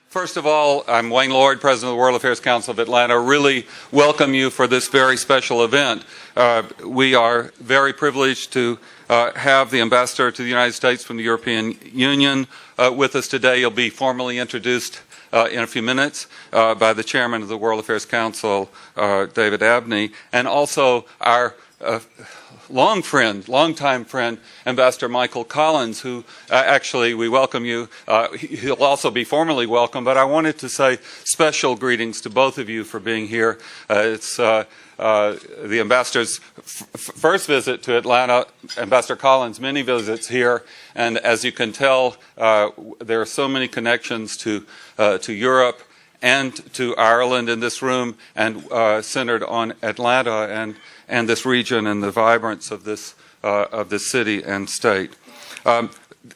First of all, I'm Wayne Lord, President of the World Affairs Council of Atlanta. Really welcome you for this very special event. We are very privileged to have the Ambassador to the United States from the European Union with us today. He'll be formally introduced in a few minutes by the Chairman of the World Affairs Council, David Abney, and also our longtime friend, Ambassador Michael Collins, who actually we welcome you. He'll also be formally welcome, but I wanted to say special greetings to both of you for being here. It's the Ambassador's first visit to Atlanta, Ambassador Collins' many visits here, and as you can tell, there are so many connections to Europe and to Ireland in this room, and centered on Atlanta and this region and the vibrance of this city and state.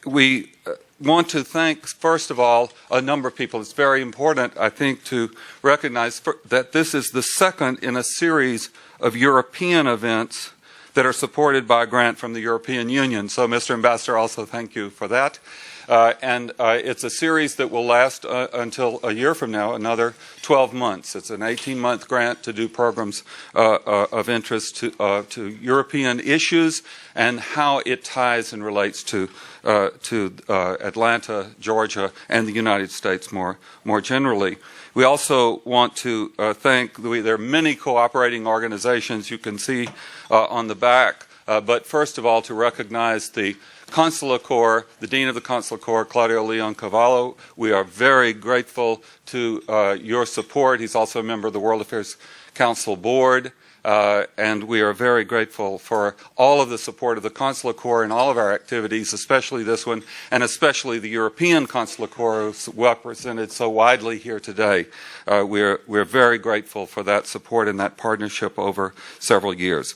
We want to thank, first of all, a number of people. It's very important, I think, to recognize that this is the second in a series of European events that are supported by a grant from the European Union. So, Mr. Ambassador, also thank you for that. And it's a series that will last until a year from now, another 12 months. It's an 18-month grant to do programs of interest to European issues and how it ties and relates to Atlanta, Georgia, and the United States more generally. We also want to thank, there are many cooperating organizations you can see on the back, but first of all to recognize the Consular Corps, the Dean of the Consular Corps, Claudio Leon Cavallo. We are very grateful to your support. He's also a member of the World Affairs Council Board, and we are very grateful for all of the support of the Consular Corps in all of our activities, especially this one, and especially the European Consular Corps, who's represented so widely here today. We're very grateful for that support and that partnership over several years.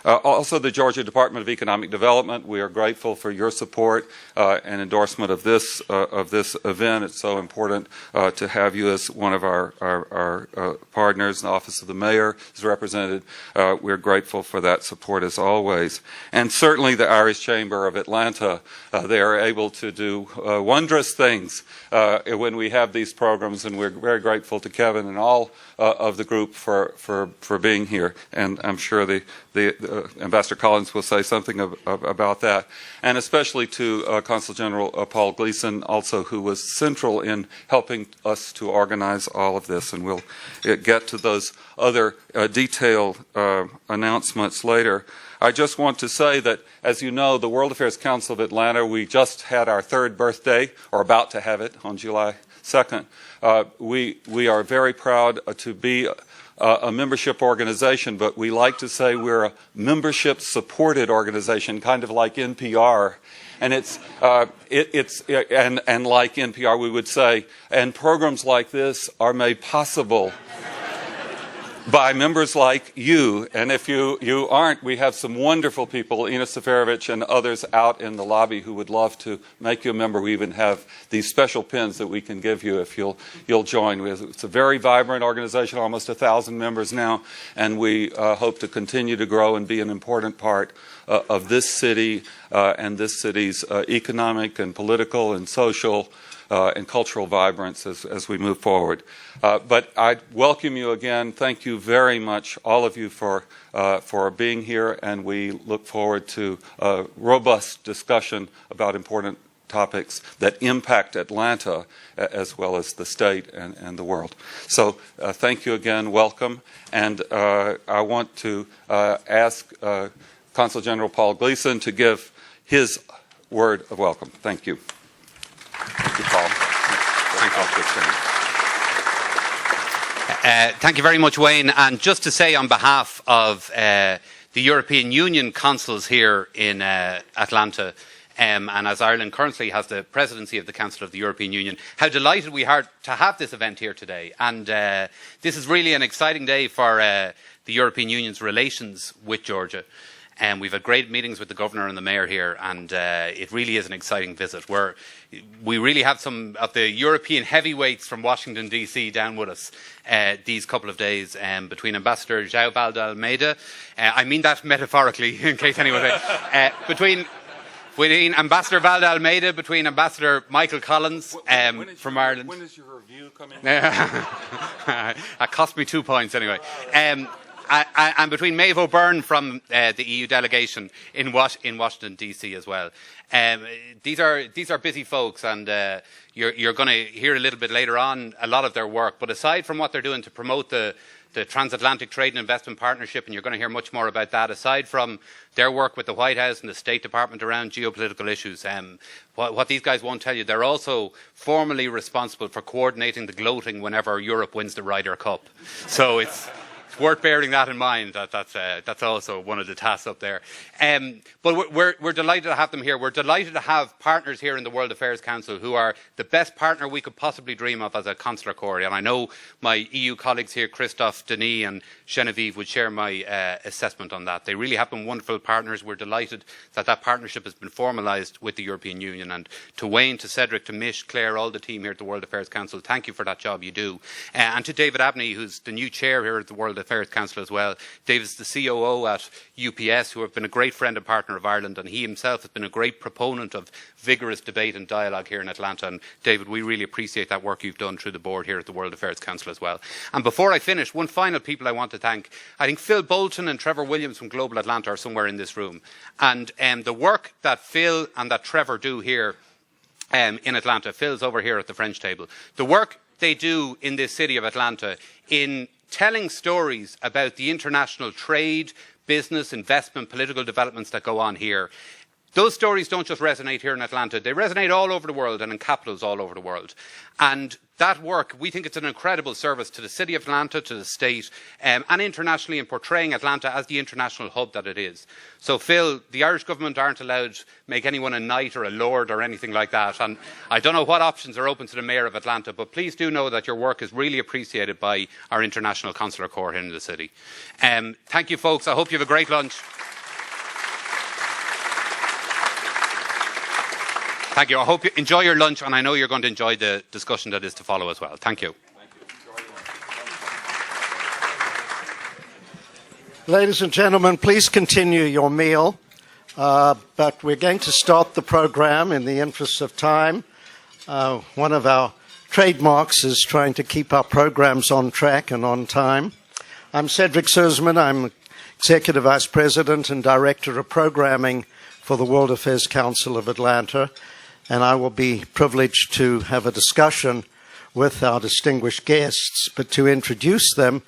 Also, the Georgia Department of Economic Development, we are grateful for your support and endorsement of this event. It's so important to have you as one of our partners. The Office of the Mayor is represented. We're grateful for that support as always. And certainly the Irish Chamber of Atlanta, they are able to do wondrous things when we have these programs, and we're very grateful to Kevin and all of the group for being here. And I'm sure the Ambassador Collins will say something about that, and especially to Consul General Paul Gleason, also, who was central in helping us to organize all of this, and we'll get to those other detailed announcements later. I just want to say that, as you know, the World Affairs Council of Atlanta, we just had our third birthday, or about to have it, on July 2nd. We are very proud to be a membership organization, but we like to say we're a membership-supported organization, kind of like NPR. And and like NPR, we would say, and programs like this are made possible by members like you. And if you aren't, we have some wonderful people, Ina Seferovich and others out in the lobby who would love to make you a member. We even have these special pins that we can give you if you'll join. It's a very vibrant organization, almost 1,000 members now, and we hope to continue to grow and be an important part of this city and this city's economic and political and social and cultural vibrance as we move forward. But I welcome you again. Thank you very much, all of you, for being here, and we look forward to a robust discussion about important topics that impact Atlanta as well as the state and the world. So thank you again. Welcome. And I want to ask Consul General Paul Gleason to give his word of welcome. Thank you. Thank you, Paul. Thank you very much, Wayne. And just to say on behalf of the European Union consuls here in Atlanta, and as Ireland currently has the presidency of the Council of the European Union, how delighted we are to have this event here today. And this is really an exciting day for the European Union's relations with Georgia. And we've had great meetings with the Governor and the Mayor here, and it really is an exciting visit. We really have some of the European heavyweights from Washington, D.C. down with us these couple of days, between Ambassador JOÁO Almeida, I mean that metaphorically, in case anyone between between Ambassador Vale Almeida, between Ambassador Michael Collins from Ireland. When is your review coming? That cost me 2 points anyway. And between Maeve O'Byrne from the EU delegation in Washington DC as well. These are busy folks, and you're going to hear a little bit later on a lot of their work. But aside from what they're doing to promote the Transatlantic Trade and Investment Partnership, and you're going to hear much more about that, aside from their work with the White House and the State Department around geopolitical issues, what these guys won't tell you, they're also formally responsible for coordinating the gloating whenever Europe wins the Ryder Cup. So it's worth bearing that in mind. That's also one of the tasks up there. But we're delighted to have them here. We're delighted to have partners here in the World Affairs Council who are the best partner we could possibly dream of as a consular corps. And I know my EU colleagues here, Christophe, Denis and Genevieve, would share my assessment on that. They really have been wonderful partners. We're delighted that partnership has been formalised with the European Union. And to Wayne, to Cedric, to Mish, Claire, all the team here at the World Affairs Council, thank you for that job you do. And to David Abney, who's the new chair here at the World Affairs Council as well. David's the COO at UPS, who have been a great friend and partner of Ireland, and he himself has been a great proponent of vigorous debate and dialogue here in Atlanta. And David, we really appreciate that work you've done through the board here at the World Affairs Council as well. And before I finish, one final people I want to thank. I think Phil Bolton and Trevor Williams from Global Atlanta are somewhere in this room. And the work that Phil and that Trevor do here in Atlanta, Phil's over here at the French table, the work they do in this city of Atlanta in telling stories about the international trade, business, investment, political developments that go on here. Those stories don't just resonate here in Atlanta, they resonate all over the world and in capitals all over the world. And that work, we think it's an incredible service to the city of Atlanta, to the state, and internationally in portraying Atlanta as the international hub that it is. So Phil, the Irish government aren't allowed to make anyone a knight or a lord or anything like that. And I don't know what options are open to the Mayor of Atlanta, but please do know that your work is really appreciated by our international consular corps here in the city. Thank you, folks. I hope you have a great lunch. Thank you. I hope you enjoy your lunch, and I know you're going to enjoy the discussion that is to follow as well. Thank you. Ladies and gentlemen, please continue your meal, but we're going to start the program in the interest of time. One of our trademarks is trying to keep our programs on track and on time. I'm Cedric Suzman. I'm Executive Vice President and Director of Programming for the World Affairs Council of Atlanta, and I will be privileged to have a discussion with our distinguished guests. But to introduce them,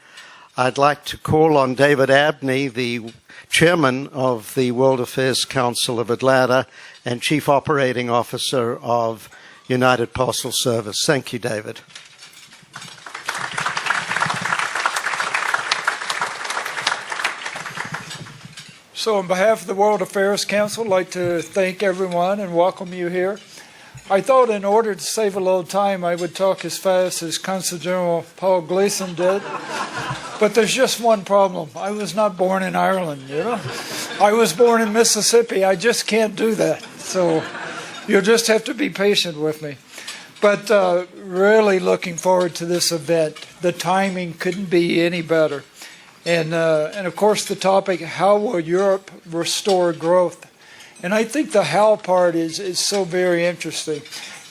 I'd like to call on David Abney, the Chairman of the World Affairs Council of Atlanta and Chief Operating Officer of United Parcel Service. Thank you, David. So on behalf of the World Affairs Council, I'd like to thank everyone and welcome you here. I thought in order to save a little time, I would talk as fast as Consul General Paul Gleason did. But there's just one problem. I was not born in Ireland, you know. I was born in Mississippi. I just can't do that. So you'll just have to be patient with me. But really looking forward to this event. The timing couldn't be any better. And of course, the topic, how will Europe restore growth? And I think the how part is so very interesting.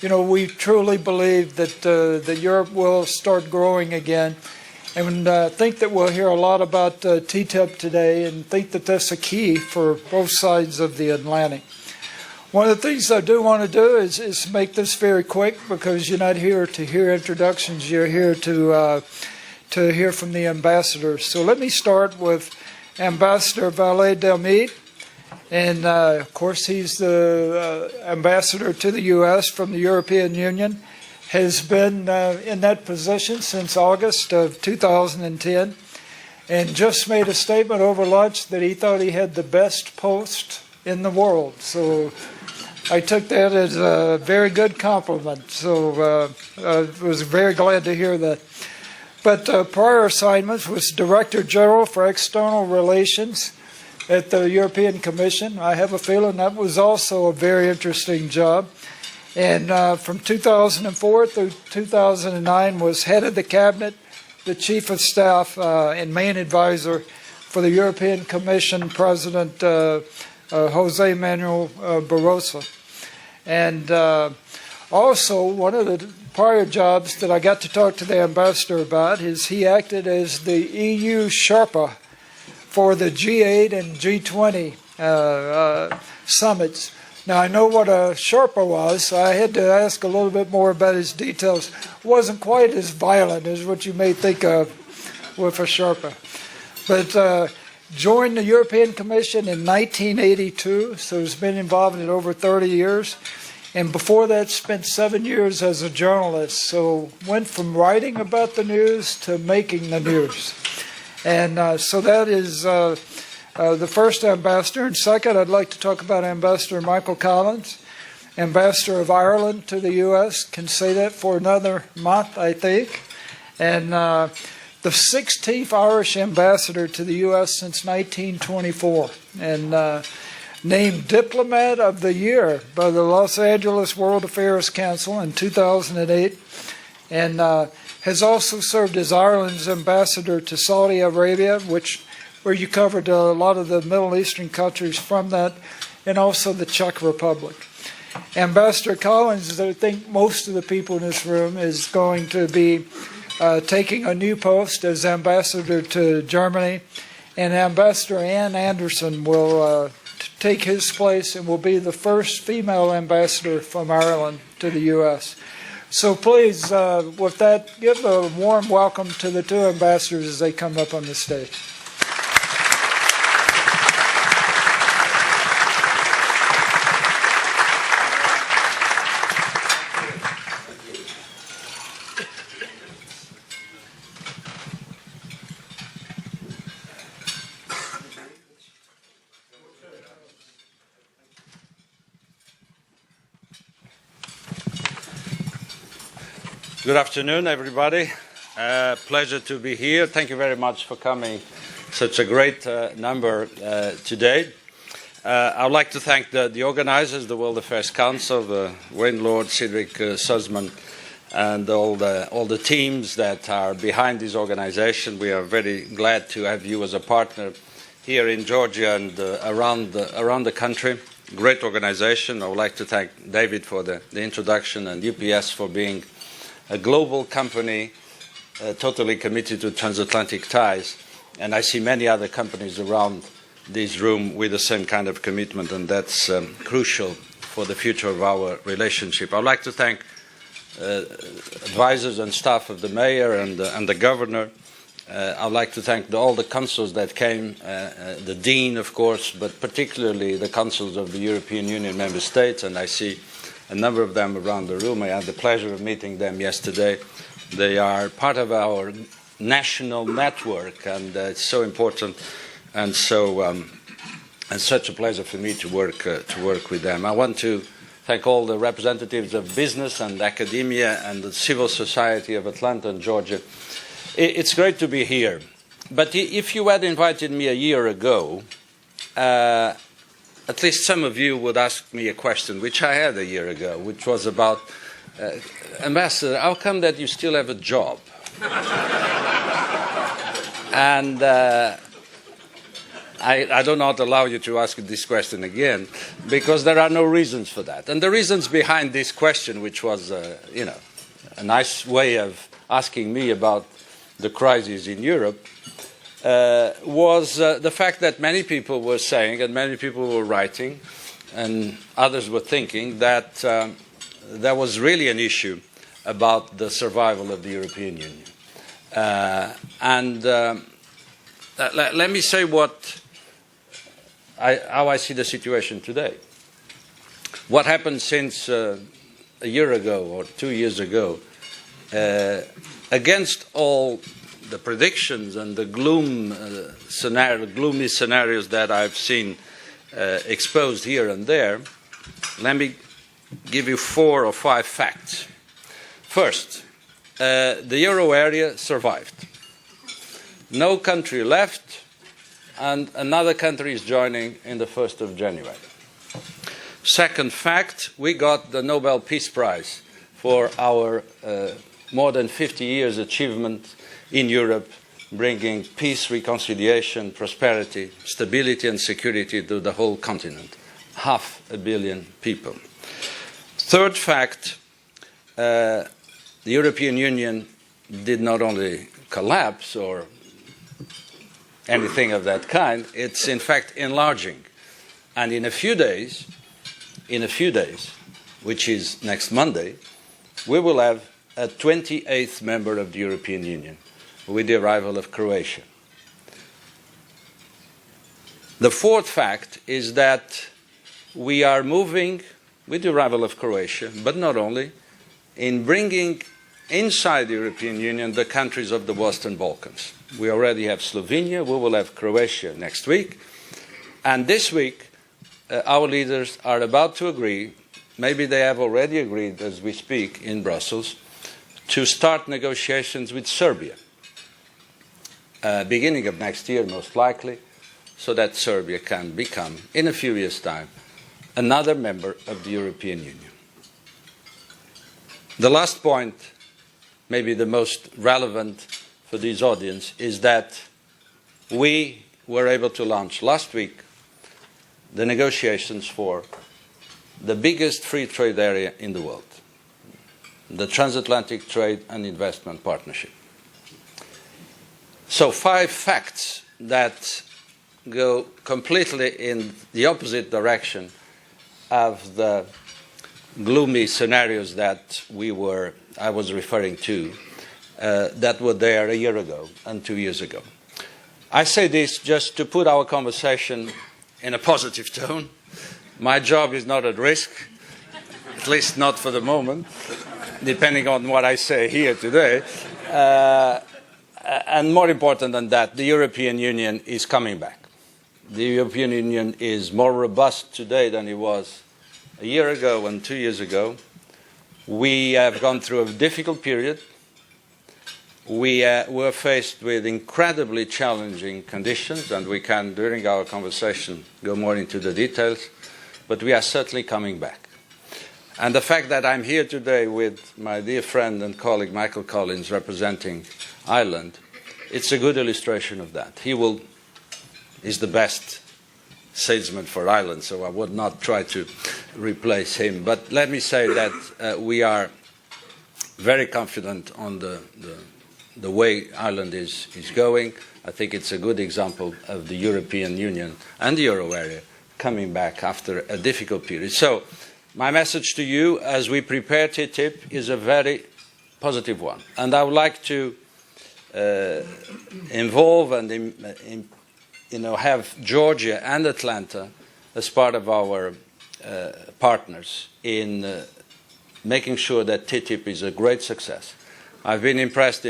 You know, we truly believe that Europe will start growing again. And think that we'll hear a lot about TTIP today and think that that's a key for both sides of the Atlantic. One of the things I do want to do is make this very quick, because you're not here to hear introductions. You're here to hear from the ambassadors. So let me start with Ambassador Vale Almeida. And, of course, he's the ambassador to the U.S. from the European Union, has been in that position since August of 2010, and just made a statement over lunch that he thought he had the best post in the world. So I took that as a very good compliment. So I was very glad to hear that. But prior assignments was Director General for External Relations at the European Commission. I have a feeling that was also a very interesting job. And from 2004 through 2009 was head of the cabinet, the chief of staff, and main advisor for the European Commission President Jose Manuel Barroso. And also, one of the prior jobs that I got to talk to the ambassador about is he acted as the EU Sherpa for the G8 and G20 summits. Now, I know what a Sherpa was, so I had to ask a little bit more about his details. It wasn't quite as violent as what you may think of with a Sherpa. But joined the European Commission in 1982, so he's been involved in it over 30 years. And before that, spent 7 years as a journalist. So went from writing about the news to making the news. And so that is the first ambassador. And second, I'd like to talk about Ambassador Michael Collins, ambassador of Ireland to the U.S. Can say that for another month, I think. And the 16th Irish ambassador to the U.S. since 1924. And named Diplomat of the Year by the Los Angeles World Affairs Council in 2008, and has also served as Ireland's ambassador to Saudi Arabia, where you covered a lot of the Middle Eastern countries from that, and also the Czech Republic. Ambassador Collins, I think most of the people in this room, is going to be taking a new post as ambassador to Germany, and Ambassador Ann Anderson will take his place and will be the first female ambassador from Ireland to the U.S. So please, with that, give a warm welcome to the two ambassadors as they come up on the stage. Good afternoon, everybody. Pleasure to be here. Thank you very much for coming. Such a great number today. I would like to thank the organizers, the World Affairs Council, Wayne Lord, Cedric, Suzman, and all the teams that are behind this organization. We are very glad to have you as a partner here in Georgia and around the country. Great organization. I would like to thank David for the introduction and UPS for being a global company totally committed to transatlantic ties. And I see many other companies around this room with the same kind of commitment, and that's crucial for the future of our relationship. I'd like to thank advisors and staff of the mayor and the governor. I'd like to thank all the consuls that came, the dean, of course, but particularly the consuls of the European Union member states, and I see a number of them around the room. I had the pleasure of meeting them yesterday. They are part of our national network, and it's so important, and such a pleasure for me to work with them. I want to thank all the representatives of business and academia and the civil society of Atlanta and Georgia. It's great to be here. But if you had invited me a year ago, at least some of you would ask me a question, which I had a year ago, which was about, Ambassador, how come that you still have a job? And I do not allow you to ask this question again, because there are no reasons for that. And the reasons behind this question, which was, a nice way of asking me about the crisis in Europe, was the fact that many people were saying, and many people were writing, and others were thinking that there was really an issue about the survival of the European Union. Let me say how I see the situation today. What happened since a year ago or 2 years ago, against all the predictions and the gloomy scenarios that I've seen exposed here and there, let me give you 4 or 5 facts. First, the euro area survived. No country left, and another country is joining in the 1st of January. Second fact, we got the Nobel Peace Prize for our more than 50 years achievement in Europe bringing peace, reconciliation, prosperity, stability and security to the whole continent. 500 million people. Third fact, the European Union did not only collapse or anything of that kind, it's in fact enlarging. And in a few days, which is next Monday, we will have a 28th member of the European Union with the arrival of Croatia. The fourth fact is that we are moving with the arrival of Croatia, but not only, in bringing inside the European Union the countries of the Western Balkans. We already have Slovenia, we will have Croatia next week, and this week our leaders are about to agree, maybe they have already agreed as we speak in Brussels, to start negotiations with Serbia, beginning of next year most likely, so that Serbia can become, in a few years' time, another member of the European Union. The last point, maybe the most relevant for this audience, is that we were able to launch last week the negotiations for the biggest free trade area in the world, the Transatlantic Trade and Investment Partnership. So 5 facts that go completely in the opposite direction of the gloomy scenarios that I was referring to, that were there a year ago and 2 years ago. I say this just to put our conversation in a positive tone. My job is not at risk, at least not for the moment, depending on what I say here today. And more important than that, the European Union is coming back. The European Union is more robust today than it was a year ago and 2 years ago. We have gone through a difficult period. We were faced with incredibly challenging conditions, and we can, during our conversation, go more into the details, but we are certainly coming back. And the fact that I'm here today with my dear friend and colleague Michael Collins representing Ireland, it's a good illustration of that. He's the best salesman for Ireland, so I would not try to replace him. But let me say that we are very confident on the way Ireland is going. I think it's a good example of the European Union and the euro area coming back after a difficult period. So my message to you as we prepare TTIP is a very positive one. And I would like to involve and have Georgia and Atlanta as part of our partners in making sure that TTIP is a great success. I've been impressed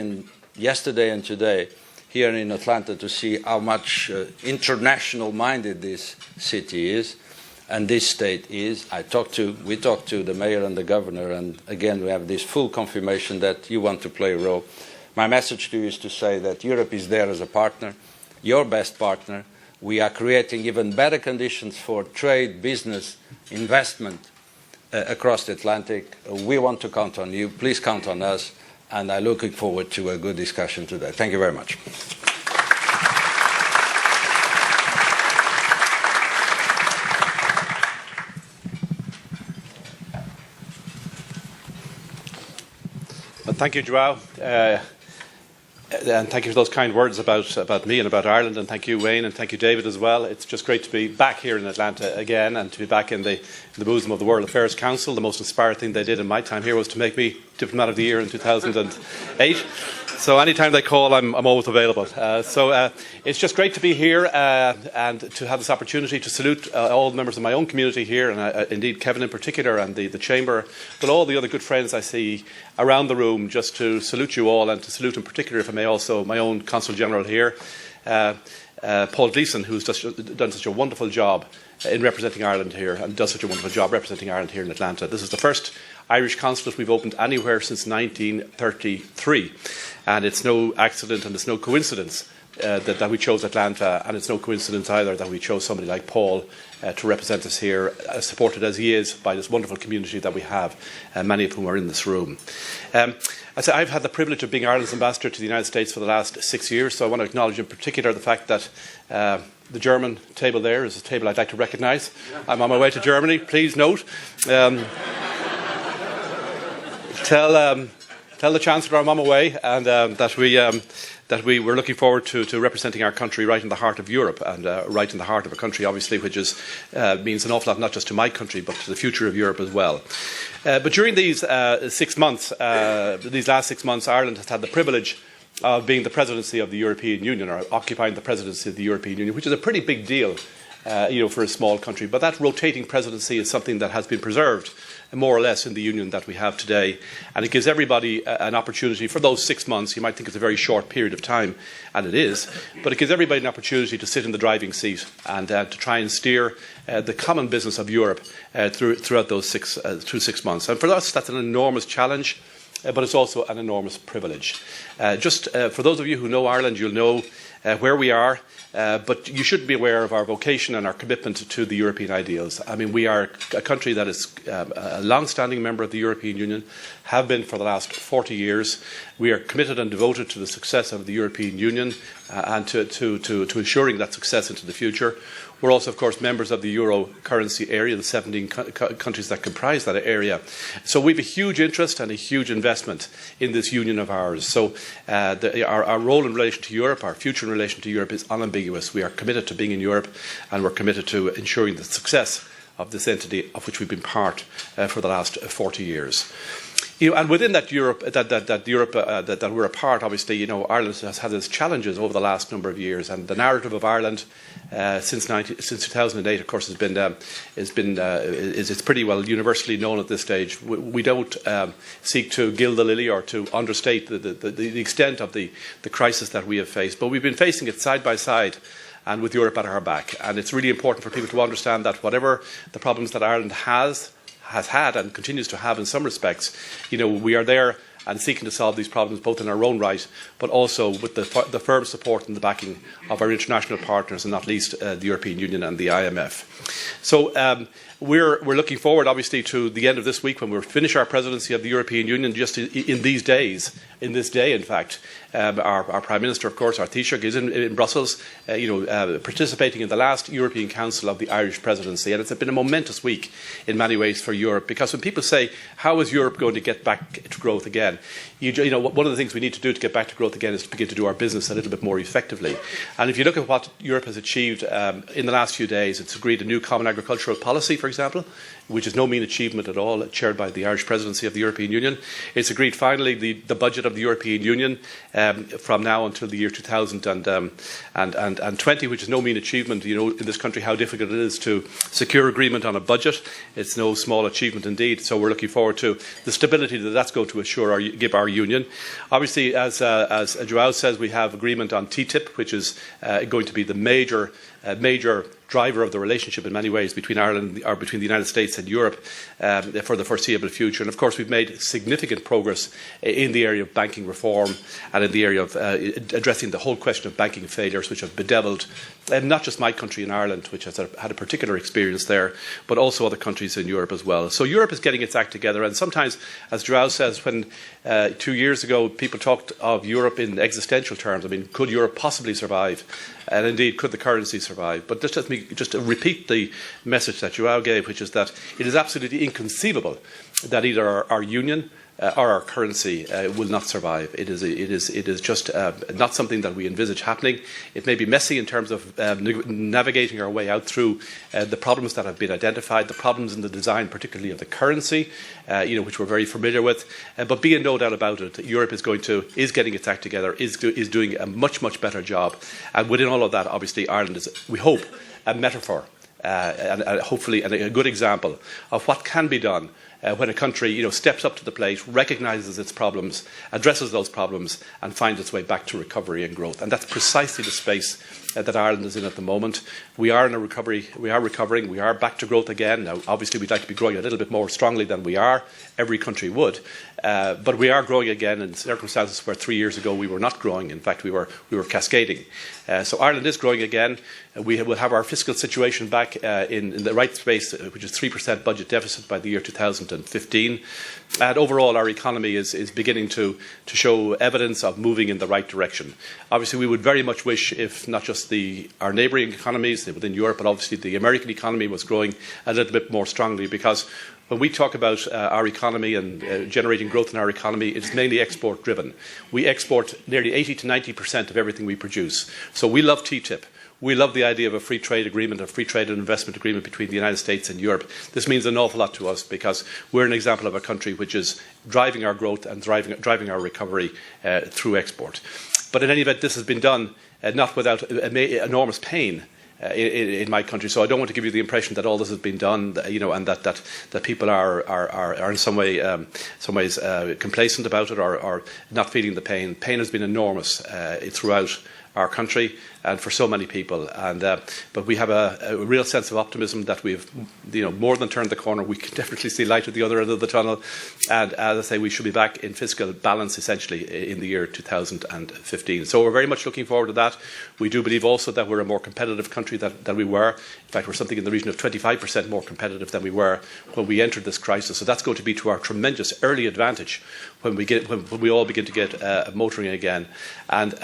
yesterday and today here in Atlanta to see how much international-minded this city is and this state is. We talked to the mayor and the governor, and again we have this full confirmation that you want to play a role. My message to you is to say that Europe is there as a partner, your best partner. We are creating even better conditions for trade, business, investment across the Atlantic. We want to count on you. Please count on us. And I'm looking forward to a good discussion today. Thank you very much. Well, thank you, João. And thank you for those kind words about me and about Ireland, and thank you, Wayne, and thank you, David, as well. It's just great to be back here in Atlanta again and to be back in the bosom of the World Affairs Council. The most inspired thing they did in my time here was to make me Diplomat of the Year in 2008. So anytime they call, I'm always available. So it's just great to be here and to have this opportunity to salute all the members of my own community here, and indeed Kevin in particular, and the Chamber, but all the other good friends I see around the room, just to salute you all, and to salute in particular, if I may, also my own Consul General here, Paul Gleeson, who's just done such a wonderful job in representing Ireland here, and does such a wonderful job representing Ireland here in Atlanta. This is the first Irish consulate we've opened anywhere since 1933. And it's no accident and it's no coincidence that we chose Atlanta, and it's no coincidence either that we chose somebody like Paul to represent us here, supported as he is by this wonderful community that we have, many of whom are in this room. I've had the privilege of being Ireland's ambassador to the United States for the last 6 years, so I want to acknowledge in particular the fact that the German table there is a table I'd like to recognise. I'm on my way to Germany, please note. Tell the Chancellor I'm on my way, and that we were looking forward to representing our country right in the heart of Europe, and right in the heart of a country, obviously, which means an awful lot not just to my country, but to the future of Europe as well. But during these 6 months, these last 6 months, Ireland has had the privilege of being the presidency of the European Union, or occupying the presidency of the European Union, which is a pretty big deal, for a small country. But that rotating presidency is something that has been preserved more or less in the union that we have today, and it gives everybody an opportunity for those 6 months. You might think it's a very short period of time, and it is, but it gives everybody an opportunity to sit in the driving seat and to try and steer the common business of Europe throughout through 6 months. And for us, that's an enormous challenge, but it's also an enormous privilege. For those of you who know Ireland, you'll know where we are. But you should be aware of our vocation and our commitment to the European ideals. I mean, we are a country that is a long-standing member of the European Union, have been for the last 40 years. We are committed and devoted to the success of the European Union and to ensuring that success into the future. We're also, of course, members of the euro currency area, the 17 countries that comprise that area. So we have a huge interest and a huge investment in this union of ours. So our role in relation to Europe, our future in relation to Europe, is unambiguous. We are committed to being in Europe, and we're committed to ensuring the success of this entity of which we've been part for the last 40 years. And within that Europe that we're a part, obviously, Ireland has had its challenges over the last number of years, and the narrative of Ireland since 2008, of course, is pretty well universally known at this stage. We don't seek to gild the lily or to understate the extent of the crisis that we have faced, but we've been facing it side by side and with Europe at our back. And it's really important for people to understand that whatever the problems that Ireland has had and continues to have in some respects, we are there and seeking to solve these problems both in our own right, but also with the firm support and the backing of our international partners, and not least the European Union and the IMF. So we're looking forward, obviously, to the end of this week when we finish our presidency of the European Union. Just in these days, in this day, in fact, our Prime Minister, of course, our Taoiseach, is in Brussels, participating in the last European Council of the Irish Presidency, and it's been a momentous week in many ways for Europe, because when people say, how is Europe going to get back to growth again? One of the things we need to do to get back to growth again is to begin to do our business a little bit more effectively. And if you look at what Europe has achieved in the last few days, it's agreed a new common agricultural policy, for example, which is no mean achievement at all, chaired by the Irish Presidency of the European Union. It's agreed finally the budget of the European Union from now until the year 2020, which is no mean achievement. In this country how difficult it is to secure agreement on a budget. It's no small achievement indeed. So we're looking forward to the stability that that's going to give our union. Obviously, as JOÁO says, we have agreement on TTIP, which is going to be the major driver of the relationship in many ways between Ireland, or between the United States and Europe for the foreseeable future. And of course, we've made significant progress in the area of banking reform and in the area of addressing the whole question of banking failures, which have bedevilled not just my country in Ireland, which has had a particular experience there, but also other countries in Europe as well. So Europe is getting its act together, and sometimes, as JOÁO says, when 2 years ago people talked of Europe in existential terms, I mean, could Europe possibly survive? And indeed, could the currency survive? But let me just repeat the message that JOÁO gave, which is that it is absolutely inconceivable that either our union or our currency will not survive. It is just not something that we envisage happening. It may be messy in terms of navigating our way out through the problems that have been identified, the problems in the design, particularly of the currency, which we're very familiar with. But be in no doubt about it, Europe is getting its act together, is doing a much better job. And within all of that, obviously, Ireland is, we hope, a metaphor and hopefully a good example of what can be done when a country steps up to the plate, recognises its problems, addresses those problems, and finds its way back to recovery and growth. And that's precisely the space that Ireland is in at the moment. We are in a recovery. We are recovering. We are back to growth again. Now, obviously, we'd like to be growing a little bit more strongly than we are. Every country would, but we are growing again in circumstances where 3 years ago we were not growing. In fact, we were cascading. So Ireland is growing again. We will have our fiscal situation back in the right space, which is 3% budget deficit by the year 2015. And overall, our economy is beginning to show evidence of moving in the right direction. Obviously, we would very much wish if not just our neighbouring economies within Europe, but obviously the American economy was growing a little bit more strongly, because when we talk about our economy and generating growth in our economy, it's mainly export driven. We export nearly 80 to 90% of everything we produce. So we love TTIP. We love the idea of a free trade agreement, a free trade and investment agreement between the United States and Europe. This means an awful lot to us, because we're an example of a country which is driving our growth and driving our recovery through export. But in any event, this has been done not without enormous pain in my country. So I don't want to give you the impression that all this has been done, and that people are in some ways complacent about it or not feeling the pain. Pain has been enormous throughout our country and for so many people, but we have a real sense of optimism that we've more than turned the corner. We can definitely see light at the other end of the tunnel, and as I say, we should be back in fiscal balance essentially in the year 2015. So we're very much looking forward to that. We do believe also that we're a more competitive country than we were. In fact, we're something in the region of 25% more competitive than we were when we entered this crisis. So that's going to be to our tremendous early advantage when we all begin to get motoring again, and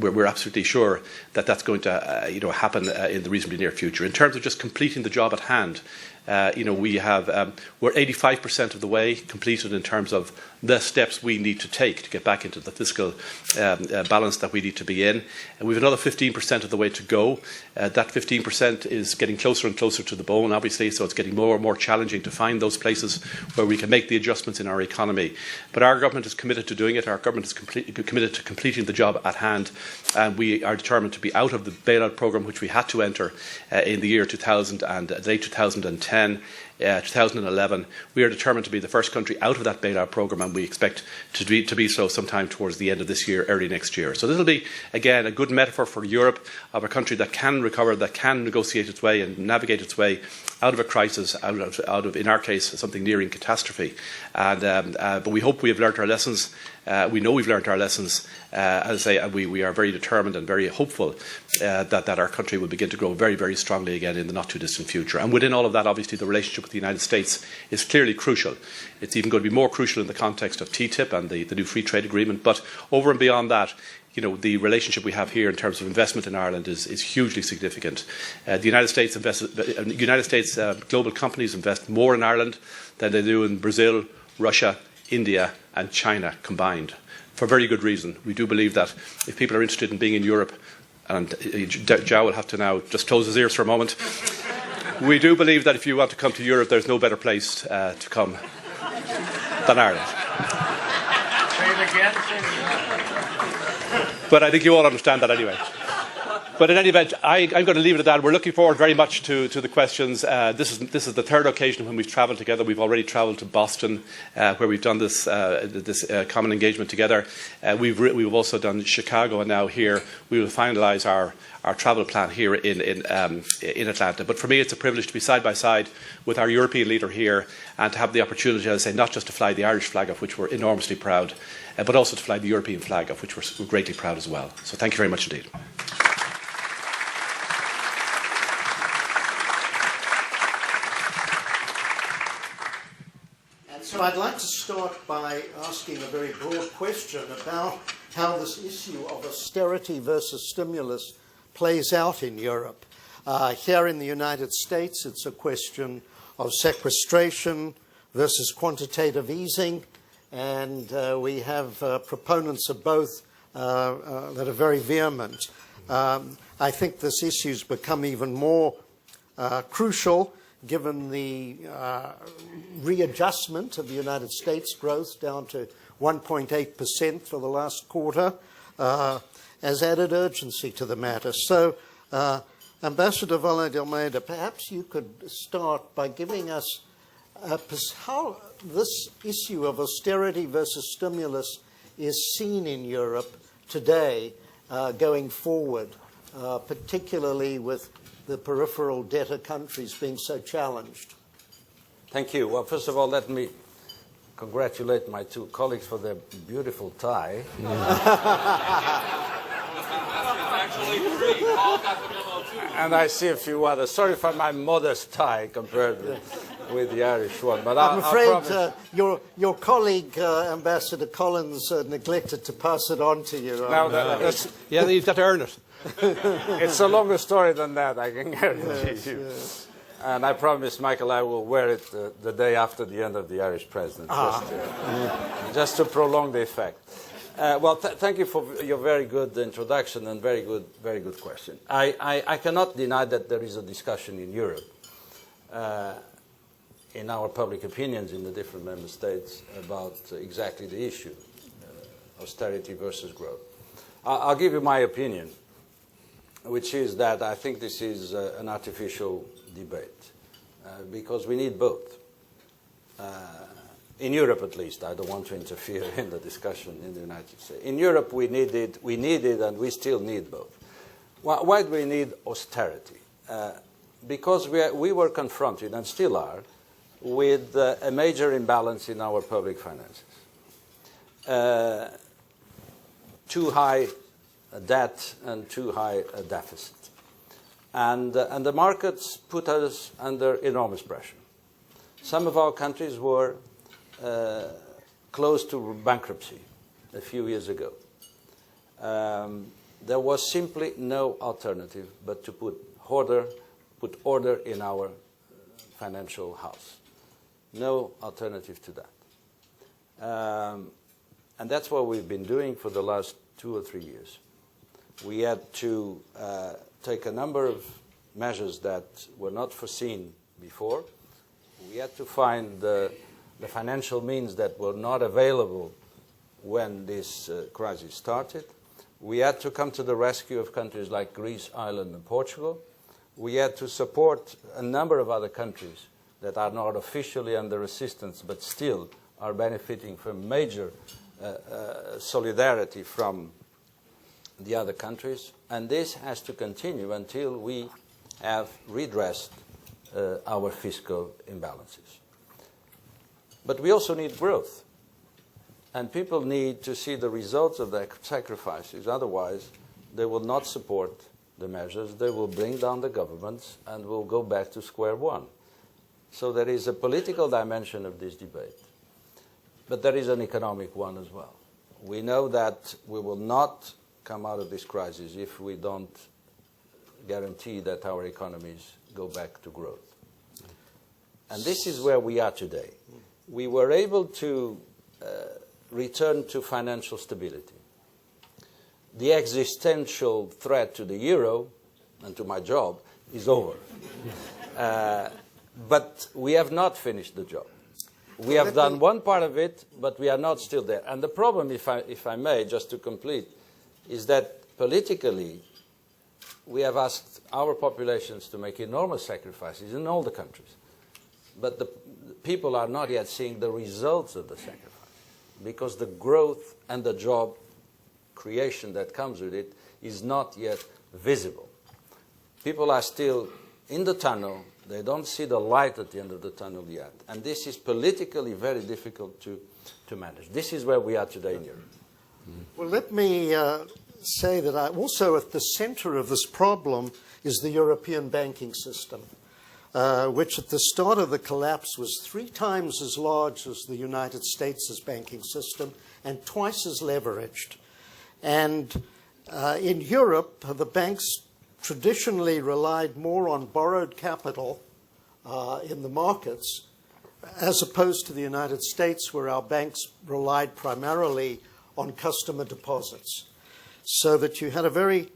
we're absolutely sure that that's going to happen in the reasonably near future. In terms of just completing the job at hand, we're 85% of the way completed in terms of the steps we need to take to get back into the fiscal balance that we need to be in. And we have another 15% of the way to go. That 15% is getting closer and closer to the bone, obviously, so it's getting more and more challenging to find those places where we can make the adjustments in our economy. But our government is committed to doing it. Our government is committed to completing the job at hand, and we are determined to be out of the bailout programme, which we had to enter in the year 2000 and late 2010. 2011, we are determined to be the first country out of that bailout programme, and we expect to be so sometime towards the end of this year, early next year. So this will be, again, a good metaphor for Europe of a country that can recover, that can negotiate its way and navigate its way out of a crisis, out of in our case, something nearing catastrophe. But we hope we have learnt our lessons. We know we've learnt our lessons. As I say, we are very determined and very hopeful that our country will begin to grow very, very strongly again in the not too distant future. And within all of that, obviously, the relationship with the United States is clearly crucial. It's even going to be more crucial in the context of TTIP and the new free trade agreement. But over and beyond that, the relationship we have here in terms of investment in Ireland is hugely significant. The United States global companies invest more in Ireland than they do in Brazil, Russia, India and China combined, for very good reason. We do believe that if people are interested in being in Europe, and JOÁO will have to now just close his ears for a moment, we do believe that if you want to come to Europe, there's no better place to come than Ireland. Say it again. But I think you all understand that anyway. But in any event, I'm going to leave it at that. We're looking forward very much to the questions. This is the third occasion when we've travelled together. We've already travelled to Boston, where we've done this common engagement together. We've also done Chicago, and now here we will finalise our travel plan here in Atlanta. But for me, it's a privilege to be side by side with our European leader here and to have the opportunity, as I say, not just to fly the Irish flag, of which we're enormously proud, but also to fly the European flag, of which we're greatly proud as well. So thank you very much indeed. So I'd like to start by asking a very broad question about how this issue of austerity versus stimulus plays out in Europe. Here in the United States, it's a question of sequestration versus quantitative easing, and we have proponents of both that are very vehement. I think this issue's become even more crucial given the readjustment of the United States growth down to 1.8% for the last quarter, has added urgency to the matter. So, Ambassador Vale de Almeida, perhaps you could start by giving us how this issue of austerity versus stimulus is seen in Europe today going forward, particularly with the peripheral debtor countries being so challenged. Thank you. Well, first of all, let me congratulate my two colleagues for their beautiful tie. And I see a few others. Sorry for my modest tie compared with the Irish one. But I'm afraid your colleague, Ambassador Collins, neglected to pass it on to you. Yeah, you've got to earn it. It's a longer story than that, I can guarantee you. Yes. And I promise, Michael, I will wear it the day after the end of the Irish presidency, just to prolong the effect. Well, thank you for your very good introduction and very good question. I cannot deny that there is a discussion in Europe, in our public opinions in the different member states about exactly the issue, austerity versus growth. I'll give you my opinion, which is that I think this is an artificial debate, because we need both. In Europe, at least, I don't want to interfere in the discussion in the United States. In Europe, we needed, and we still need both. Why do we need austerity? Because we were confronted, and still are, with a major imbalance in our public finances. Too high debt and too high a deficit. And the markets put us under enormous pressure. Some of our countries were close to bankruptcy a few years ago. There was simply no alternative but to put order in our financial house. No alternative to that. And that's what we've been doing for the last 2 or 3 years. We had to take a number of measures that were not foreseen before. We had to find the financial means that were not available when this crisis started. We had to come to the rescue of countries like Greece, Ireland, and Portugal. We had to support a number of other countries that are not officially under assistance but still are benefiting from major solidarity from the other countries. And this has to continue until we have redressed our fiscal imbalances. But we also need growth. And people need to see the results of their sacrifices. Otherwise, they will not support the measures. They will bring down the governments and will go back to square one. So there is a political dimension of this debate. But there is an economic one as well. We know that we will not come out of this crisis if we don't guarantee that our economies go back to growth. And this is where we are today. We were able to return to financial stability. The existential threat to the euro and to my job is over. But we have not finished the job. We have done one part of it, but we are not still there. And the problem, if I may, just to complete, is that politically we have asked our populations to make enormous sacrifices in all the countries. But the people are not yet seeing the results of the sacrifice, because the growth and the job creation that comes with it is not yet visible. People are still in the tunnel. They don't see the light at the end of the tunnel yet. And this is politically very difficult to manage. This is where we are today in Europe. Well, let me say that also at the center of this problem is the European banking system, which at the start of the collapse was 3 times as large as the United States' banking system and twice as leveraged. And in Europe, the banks traditionally relied more on borrowed capital in the markets, as opposed to the United States, where our banks relied primarily on customer deposits. So that you had a very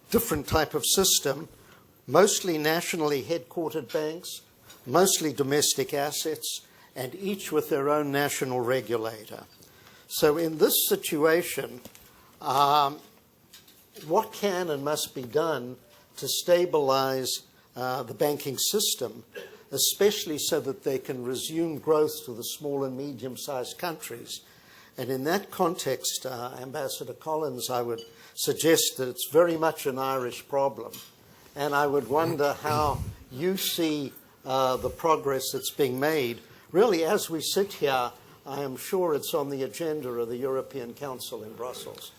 different type of system, mostly nationally headquartered banks, mostly domestic assets, and each with their own national regulator. So in this situation, what can and must be done to stabilize the banking system especially so that they can resume growth to the small and medium-sized countries. And in that context, Ambassador Collins, I would suggest that it's very much an Irish problem. And I would wonder how you see the progress that's being made. Really, as we sit here, I am sure it's on the agenda of the European Council in Brussels.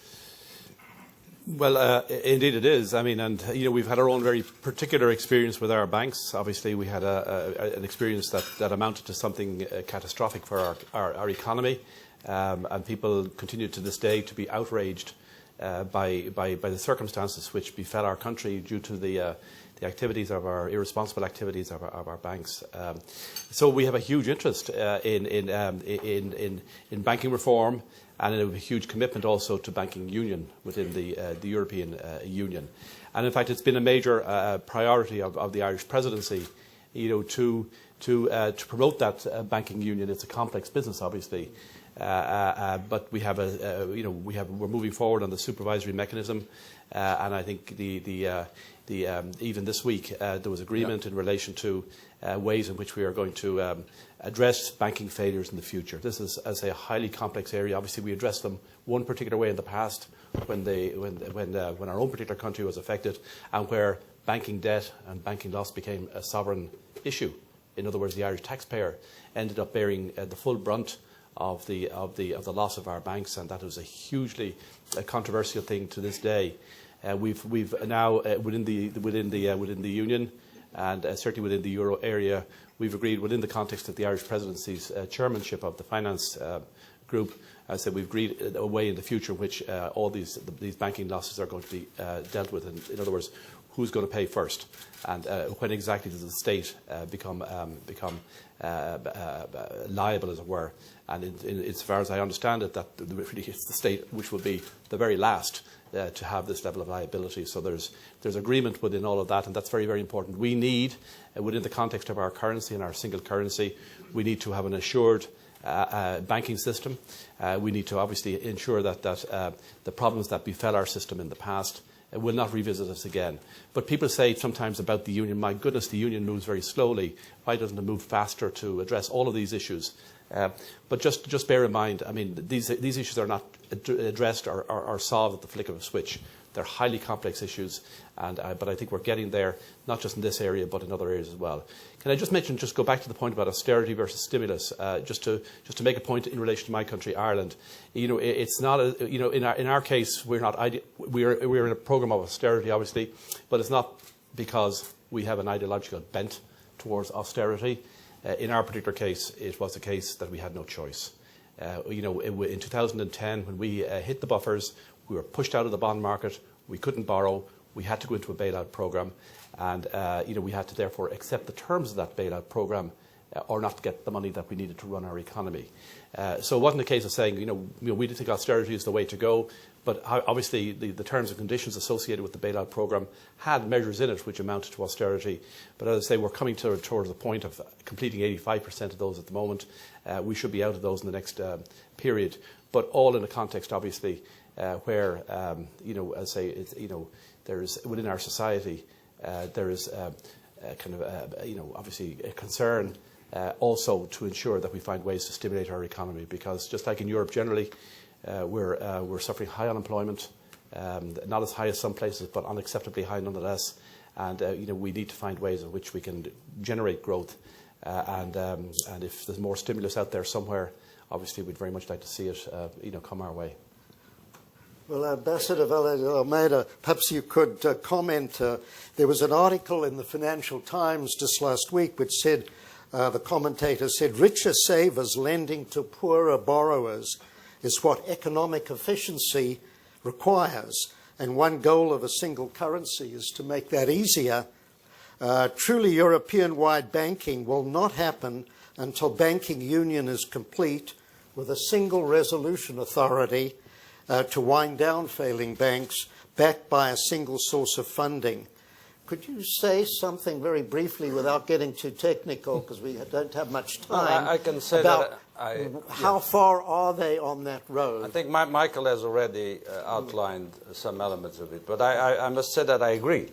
Well, indeed it is. I mean, and we've had our own very particular experience with our banks. Obviously, we had an experience that amounted to something catastrophic for our economy, and people continue to this day to be outraged by the circumstances which befell our country due to the activities of our irresponsible activities of our banks. So we have a huge interest in banking reform, and a huge commitment also to banking union within the European Union. And in fact, it's been a major priority of the Irish presidency, to promote that banking union. It's a complex business, obviously, but we have we're moving forward on the supervisory mechanism, and I think even this week there was agreement in relation to ways in which we are going to address banking failures in the future. This is, as I say, a highly complex area. Obviously, we addressed them one particular way in the past when our own particular country was affected, and where banking debt and banking loss became a sovereign issue. In other words, the Irish taxpayer ended up bearing the full brunt of the loss of our banks, and that was a hugely controversial thing to this day. We've now within the Union, and certainly within the euro area, we've agreed within the context of the Irish presidency's chairmanship of the finance group. I said we've agreed a way in the future in which all these banking losses are going to be dealt with. In other words, who's going to pay first, and when exactly does the state become liable, as it were. And as far as I understand it, that really it's the state which will be the very last to have this level of liability. So there's agreement within all of that, and that's very, very important. We need, within the context of our currency and our single currency, we need to have an assured banking system. We need to obviously ensure that the problems that befell our system in the past will not revisit us again. But people say sometimes about the Union, my goodness, the Union moves very slowly. Why doesn't it move faster to address all of these issues? But just bear in mind, I mean, these issues are not addressed or solved at the flick of a switch. They're highly complex issues, but I think we're getting there, not just in this area, but in other areas as well. Can I just go back to the point about austerity versus stimulus, just to make a point in relation to my country, Ireland. It's not in our case we're in a programme of austerity, obviously, but it's not because we have an ideological bent towards austerity. In our particular case, it was the case that we had no choice. In 2010, when we hit the buffers, we were pushed out of the bond market. We couldn't borrow. We had to go into a bailout programme, and we had to therefore accept the terms of that bailout programme, or not get the money that we needed to run our economy. So it wasn't a case of saying, we didn't think austerity is the way to go, but obviously the terms and conditions associated with the bailout programme had measures in it which amounted to austerity. But as I say, we're coming towards the point of completing 85% of those at the moment. We should be out of those in the next period, but all in a context, obviously, where, as I say, there is within our society, there is obviously a concern also to ensure that we find ways to stimulate our economy, because just like in Europe generally, we're suffering high unemployment, not as high as some places, but unacceptably high nonetheless. And we need to find ways in which we can generate growth. And if there's more stimulus out there somewhere, obviously we'd very much like to see it, come our way. Well, Ambassador Vale Almeida, perhaps you could comment. There was an article in the Financial Times just last week which said, the commentator said, richer savers lending to poorer borrowers is what economic efficiency requires. And one goal of a single currency is to make that easier. Truly European-wide banking will not happen until banking union is complete, with a single resolution authority to wind down failing banks, backed by a single source of funding. Could you say something very briefly, without getting too technical, because we don't have much time, I can say about that how far are they on that road? I think Michael has already outlined some elements of it, but I must say that I agree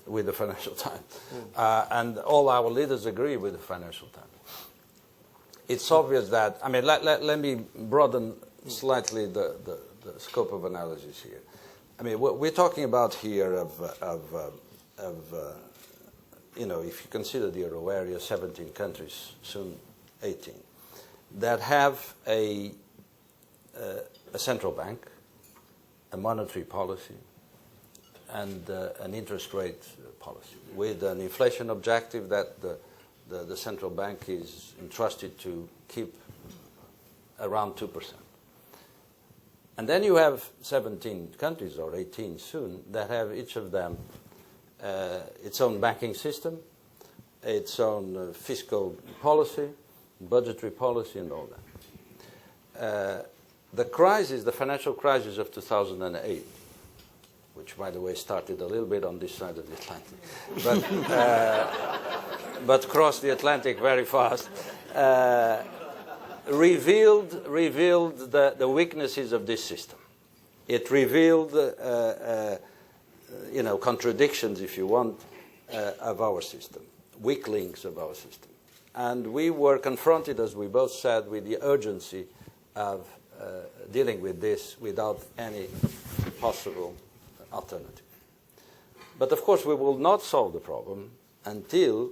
with the Financial Times. And all our leaders agree with the Financial Times. It's obvious that, I mean, let me broaden slightly the scope of analysis here. I mean, we're talking about here you know, if you consider the euro area, 17 countries, soon 18, that have a central bank, a monetary policy, and an interest rate policy, with an inflation objective that the central bank is entrusted to keep around 2%. And then you have 17 countries, or 18 soon, that have each of them its own banking system, its own fiscal policy, budgetary policy, and all that. The crisis, the financial crisis of 2008, which, by the way, started a little bit on this side of the Atlantic, but crossed the Atlantic very fast, revealed the weaknesses of this system. It revealed, you know, contradictions, if you want, of our system, weak links of our system. And we were confronted, as we both said, with the urgency of dealing with this without any possible alternative. But of course, we will not solve the problem until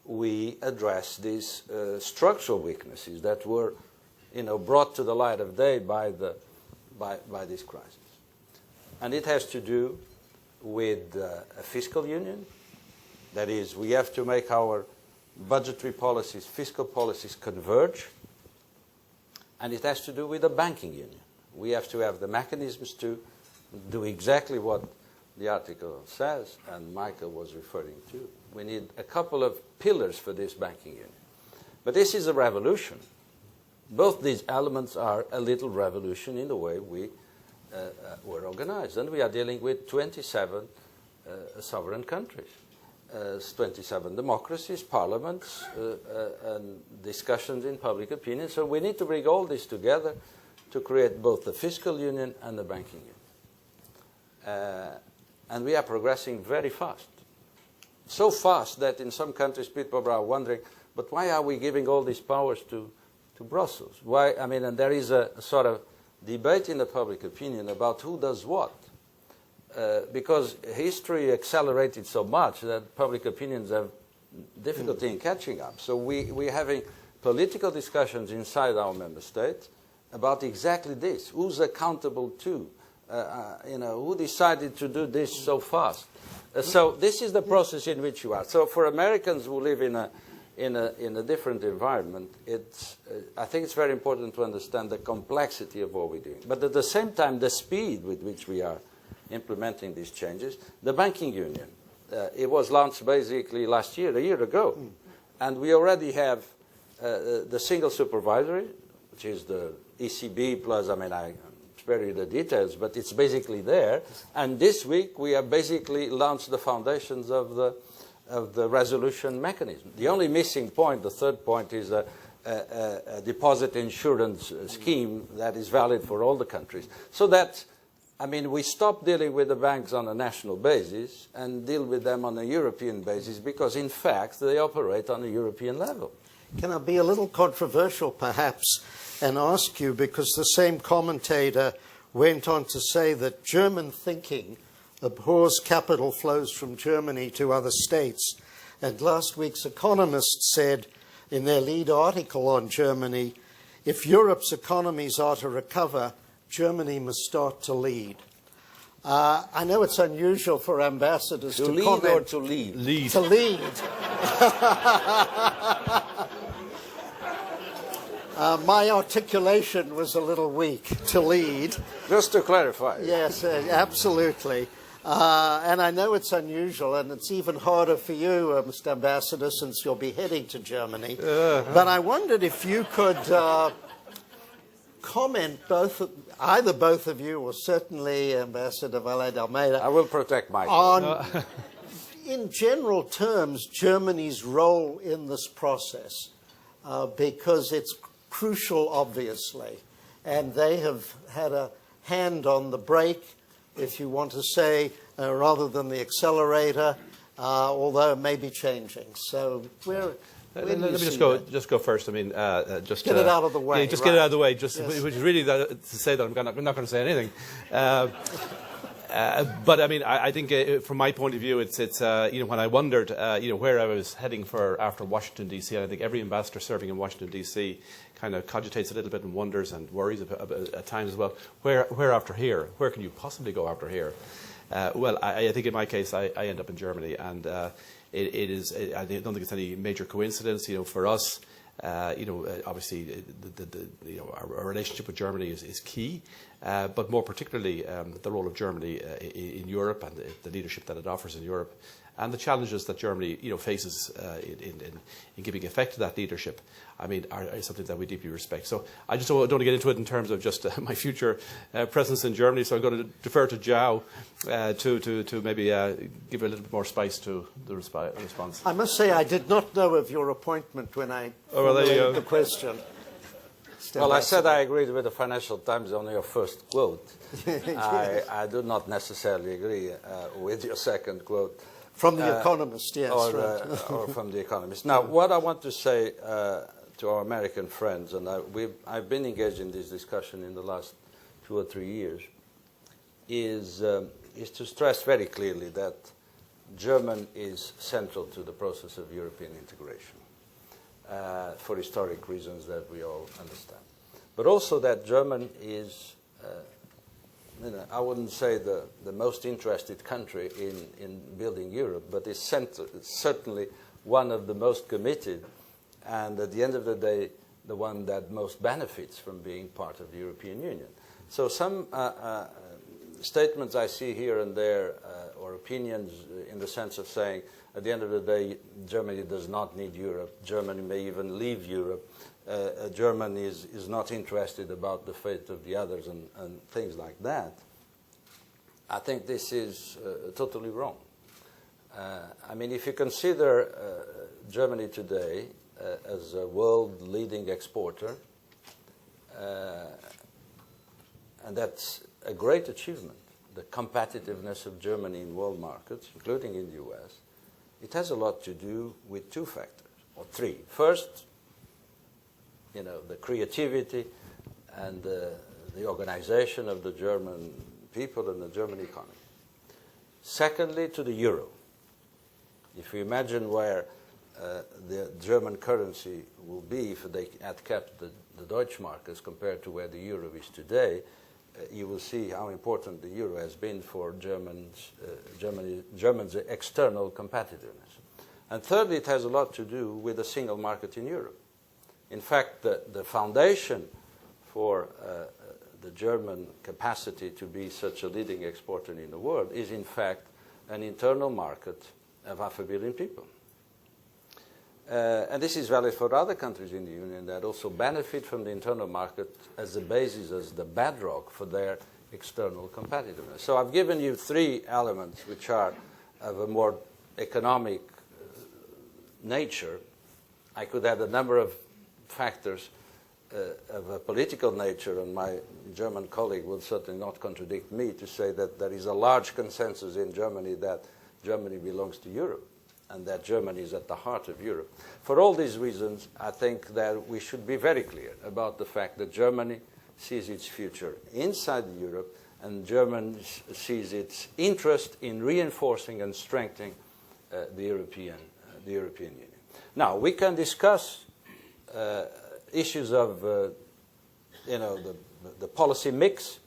we address these structural weaknesses that were, you know, brought to the light of day by this crisis. And it has to do with a fiscal union. That is, we have to make our budgetary policies, fiscal policies converge. And it has to do with a banking union. We have to have the mechanisms to do exactly what the article says, and Michael was referring to. We need a couple of pillars for this banking union. But this is a revolution. Both these elements are a little revolution in the way we were organized. And we are dealing with 27 sovereign countries, 27 democracies, parliaments, and discussions in public opinion. So we need to bring all this together to create both the fiscal union and the banking union. And we are progressing very fast. So fast that in some countries people are wondering, but why are we giving all these powers to Brussels? Why? I mean, and there is a sort of debate in the public opinion about who does what. Because history accelerated so much that public opinions have difficulty in catching up. So we're having political discussions inside our member states about exactly this. Who's accountable to? You know, who decided to do this so fast? So this is the process in which you are. So for Americans who live in a different environment, I think it's very important to understand the complexity of what we're doing. But at the same time, the speed with which we are implementing these changes. The banking union, it was launched basically last year, a year ago. And we already have the single supervisory, which is the ECB plus, I mean, I spare you the details, but it's basically there. And this week we have basically launched the foundations of the resolution mechanism. The only missing point, the third point, is a deposit insurance scheme that is valid for all the countries. So that, I mean, we stop dealing with the banks on a national basis and deal with them on a European basis because, in fact, they operate on a European level. Can I be a little controversial, perhaps, and ask you, because the same commentator went on to say that German thinking abhors capital flows from Germany to other states. And last week's Economist said in their lead article on Germany, if Europe's economies are to recover, Germany must start to lead. I know it's unusual for ambassadors to lead comment. or to lead? Lead. To lead. My articulation was a little weak. To lead. Just to clarify. Yes, absolutely. And I know it's unusual, and it's even harder for you, Mr. Ambassador, since you'll be heading to Germany. But I wondered if you could comment, either both of you, or certainly Ambassador Vale de Almeida. I will protect Michael. On, in general terms, Germany's role in this process, because it's crucial, obviously, and they have had a hand on the brake, if you want to say, rather than the accelerator, although it may be changing. So Let me just go first. I mean, just get it out of the way. Yeah, just get it out of the way. Just which is really to say that I'm not going to say anything. But I mean, I think from my point of view, it's when I wondered where I was heading for after Washington D.C. and I think every ambassador serving in Washington D.C. kind of cogitates a little bit and wonders and worries at times as well. Where after here? Where can you possibly go after here? Well, I think in my case, I end up in Germany, and it is. I don't think it's any major coincidence. For us, obviously, our relationship with Germany is key, but more particularly the role of Germany in Europe and the leadership that it offers in Europe, and the challenges that Germany faces in giving effect to that leadership, I mean, are something that we deeply respect. So I just don't want to get into it in terms of just my future presence in Germany. So I'm going to defer to JOÁO to maybe give a little bit more spice to the response. I must say I did not know of your appointment when I formulated the question. Well, I said I agreed with the Financial Times on your first quote. I do not necessarily agree with your second quote. From The Economist, yes. Or from The Economist. Now, what I want to say to our American friends, and I've been engaged in this discussion in the last 2 or 3 years, is to stress very clearly that German is central to the process of European integration for historic reasons that we all understand. But also that German is I wouldn't say the most interested country in building Europe, but it's certainly one of the most committed, and at the end of the day, the one that most benefits from being part of the European Union. So some statements I see here and there, or opinions in the sense of saying, at the end of the day, Germany does not need Europe. Germany may even leave Europe. Germany is not interested about the fate of the others and things like that. I think this is totally wrong. I mean, if you consider Germany today as a world-leading exporter, and that's a great achievement, the competitiveness of Germany in world markets, including in the US, it has a lot to do with 2 factors, or 3. First, the creativity and the organization of the German people and the German economy. Secondly, to the euro. If you imagine where the German currency will be if they had kept the Deutschmark as compared to where the euro is today, you will see how important the euro has been for Germany's external competitiveness. And thirdly, it has a lot to do with the single market in Europe. In fact, the foundation for the German capacity to be such a leading exporter in the world is, in fact, an internal market of 500 million people. And this is valid for other countries in the Union that also benefit from the internal market as the basis, as the bedrock for their external competitiveness. So I've given you 3 elements which are of a more economic nature. I could add a number of factors of a political nature, and my German colleague will certainly not contradict me to say that there is a large consensus in Germany that Germany belongs to Europe and that Germany is at the heart of Europe. For all these reasons, I think that we should be very clear about the fact that Germany sees its future inside Europe, and Germany sees its interest in reinforcing and strengthening the European Union. Now, we can discuss issues of the policy mix,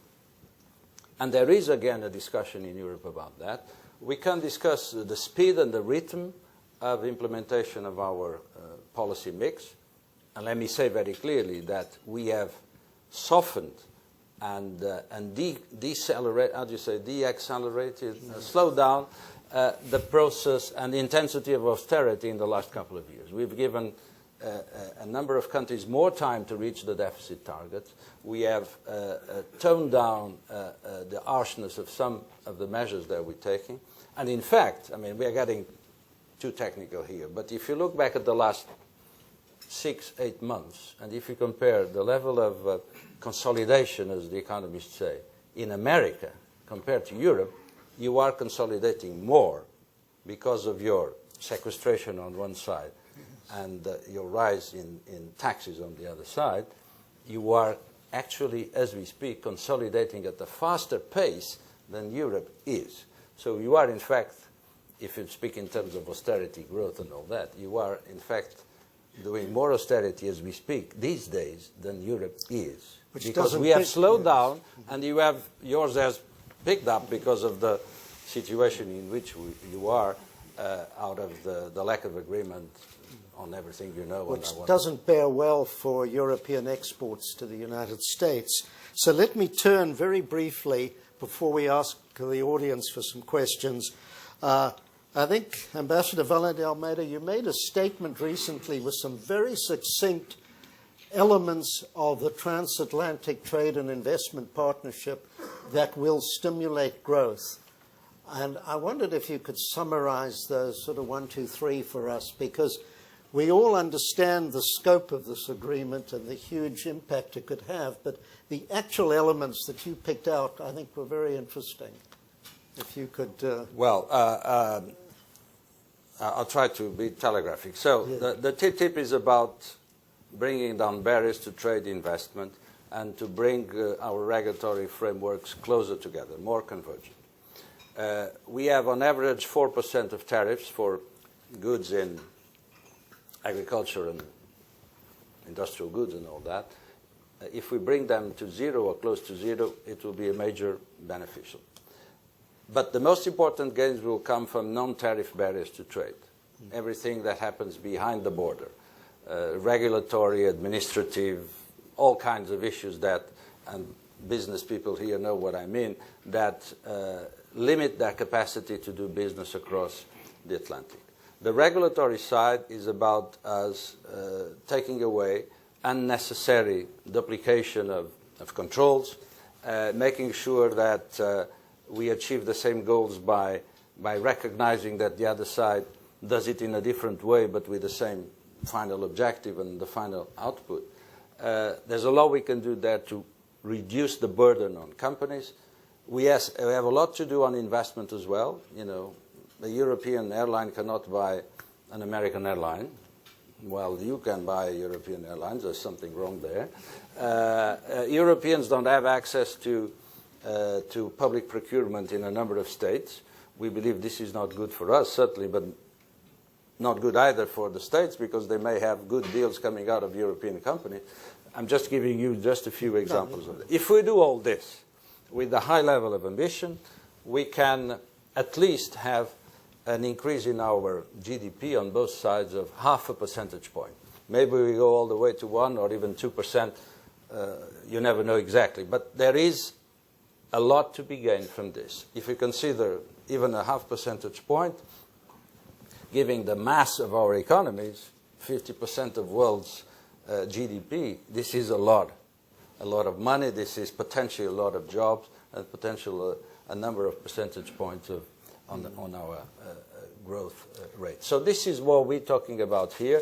and there is again a discussion in Europe about that. We can discuss the speed and the rhythm of implementation of our policy mix, and let me say very clearly that we have softened and deaccelerated, slowed down the process and the intensity of austerity in the last couple of years. We've given a number of countries more time to reach the deficit target. We have toned down the harshness of some of the measures that we're taking. And in fact, I mean, we are getting too technical here, but if you look back at the last 6-8 months, and if you compare the level of consolidation, as the economists say, in America compared to Europe, you are consolidating more because of your sequestration on one side and your rise in taxes on the other side. You are actually, as we speak, consolidating at a faster pace than Europe is. So you are, in fact, if you speak in terms of austerity, growth and all that, you are, in fact, doing more austerity as we speak these days than Europe is. Which because we have slowed down, and yours has picked up because of the situation in which you are out of the lack of agreement on everything you know. Which doesn't bear well for European exports to the United States. So let me turn very briefly, before we ask the audience for some questions. I think, Ambassador Vale de Almeida, you made a statement recently with some very succinct elements of the transatlantic trade and investment partnership that will stimulate growth. And I wondered if you could summarize those sort of 1, 2, 3 for us, because we all understand the scope of this agreement and the huge impact it could have, but the actual elements that you picked out, I think, were very interesting. If you could... I'll try to be telegraphic. So the TTIP is about bringing down barriers to trade investment and to bring our regulatory frameworks closer together, more convergent. We have on average 4% of tariffs for goods in agriculture and industrial goods and all that. If we bring them to zero or close to zero, it will be a major beneficial. But the most important gains will come from non-tariff barriers to trade. Everything that happens behind the border, regulatory, administrative, all kinds of issues that, and business people here know what I mean, that limit their capacity to do business across the Atlantic. The regulatory side is about us taking away unnecessary duplication of controls, making sure that we achieve the same goals by recognizing that the other side does it in a different way but with the same final objective and the final output. There's a lot we can do there to reduce the burden on companies. We have a lot to do on investment as well. You know, a European airline cannot buy an American airline. Well, you can buy European airlines. There's something wrong there. Europeans don't have access to public procurement in a number of states. We believe this is not good for us, certainly, but not good either for the states because they may have good deals coming out of European companies. I'm just giving you just a few examples of that. If we do all this with a high level of ambition, we can at least have an increase in our GDP on both sides of 0.5 percentage point. Maybe we go all the way to 1 or even 2%. You never know exactly. But there is a lot to be gained from this. If you consider even a 0.5 percentage point, giving the mass of our economies 50% of world's GDP, this is a lot of money. This is potentially a lot of jobs and potential a number of percentage points on our growth rate. So this is what we're talking about here.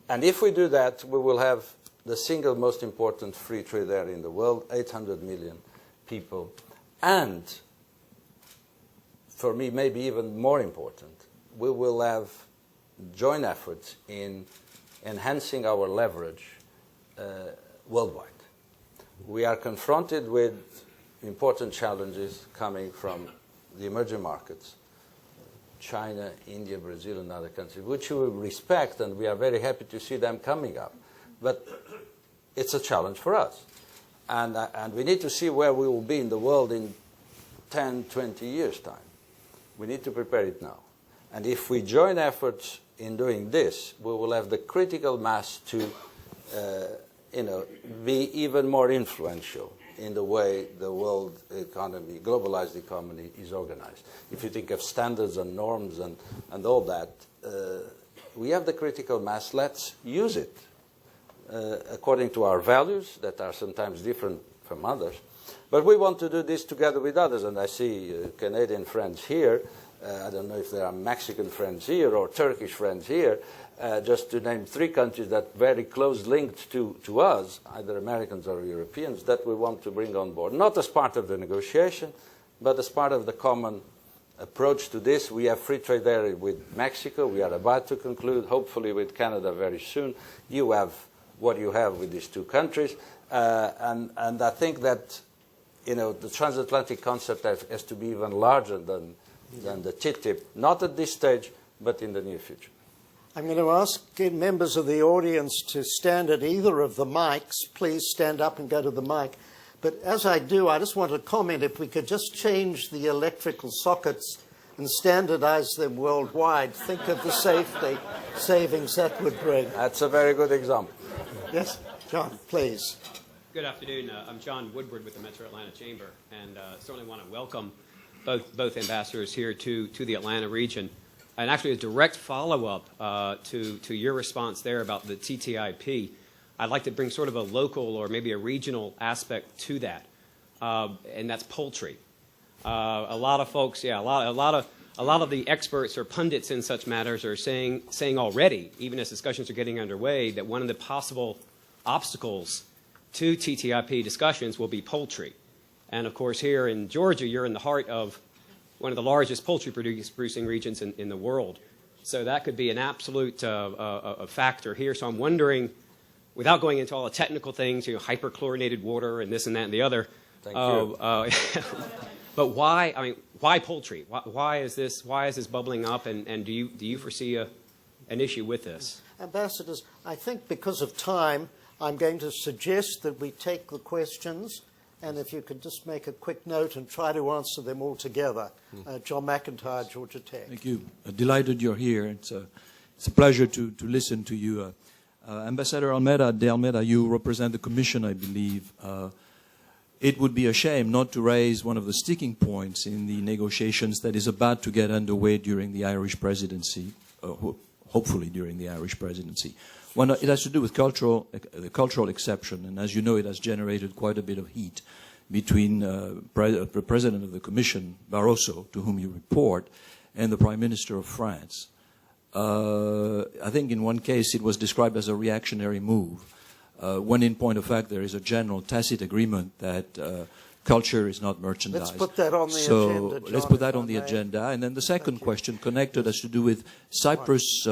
And if we do that, we will have the single most important free trade area in the world, 800 million people. And for me, maybe even more important, we will have joint efforts in enhancing our leverage worldwide. We are confronted with important challenges coming from the emerging markets, China, India, Brazil, and other countries, which we respect, and we are very happy to see them coming up. But it's a challenge for us. And we need to see where we will be in the world in 10, 20 years' time. We need to prepare it now. And if we join efforts in doing this, we will have the critical mass to be even more influential in the way the world economy, globalized economy, is organized. If you think of standards and norms and all that, we have the critical mass. Let's use it according to our values that are sometimes different from others. But we want to do this together with others, and I see Canadian friends here. I don't know if there are Mexican friends here or Turkish friends here, just to name 3 countries that are very close linked to us, either Americans or Europeans, that we want to bring on board, not as part of the negotiation, but as part of the common approach to this. We have free trade area with Mexico. We are about to conclude, hopefully with Canada very soon. You have what you have with these two countries. And I think that, you know, the transatlantic concept has to be even larger than the TTIP, not at this stage, but in the near future. I'm going to ask members of the audience to stand at either of the mics. Please stand up and go to the mic. But as I do, I just want to comment, if we could just change the electrical sockets and standardize them worldwide, think of the safety savings that would bring. That's a very good example. Yes, John, please. Good afternoon. I'm John Woodward with the Metro Atlanta Chamber, and certainly want to welcome both ambassadors here to the Atlanta region. And actually, a direct follow-up to your response there about the TTIP, I'd like to bring sort of a local or maybe a regional aspect to that, and that's poultry. A lot of folks, a lot of the experts or pundits in such matters are saying already, even as discussions are getting underway, that one of the possible obstacles to TTIP discussions will be poultry. And of course, here in Georgia, you're in the heart of one of the largest poultry producing regions in the world. So that could be an absolute a factor here. So I'm wondering, without going into all the technical things, you know, hyperchlorinated water and this and that and the other. Thank you. But why? I mean, why poultry? Why is this bubbling up? And do you foresee an issue with this? Ambassadors, I think because of time, I'm going to suggest that we take the questions, and if you could just make a quick note and try to answer them all together. John McIntyre, Georgia Tech. Thank you. Delighted you're here. It's a pleasure to listen to you. Ambassador Almeida, you represent the Commission, I believe. It would be a shame not to raise one of the sticking points in the negotiations that is about to get underway during the Irish presidency, hopefully during the Irish presidency. One, it has to do with the cultural exception, and as you know, it has generated quite a bit of heat between the President of the Commission, Barroso, to whom you report, and the Prime Minister of France. I think in one case it was described as a reactionary move, when in point of fact there is a general tacit agreement that culture is not merchandise. Let's put that on the agenda, John, let's put that on the agenda. And then the second question connected has to do with Cyprus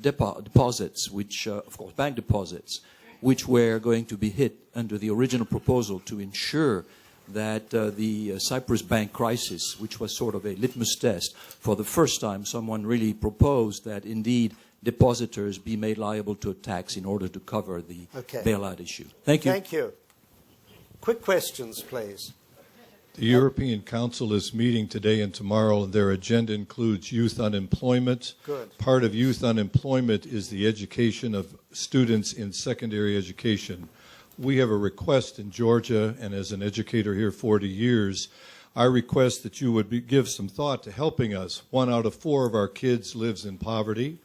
deposits, which, of course, bank deposits, which were going to be hit under the original proposal to ensure that the Cyprus bank crisis, which was sort of a litmus test, for the first time someone really proposed that indeed depositors be made liable to a tax in order to cover the bailout issue. Thank you. Thank you. Quick questions, please. The European Council is meeting today and tomorrow, and their agenda includes youth unemployment. Good. Part of youth unemployment is the education of students in secondary education. We have a request in Georgia, and as an educator here 40 years, I request that you would give some thought to helping us. 1 out of 4 of our kids lives in poverty.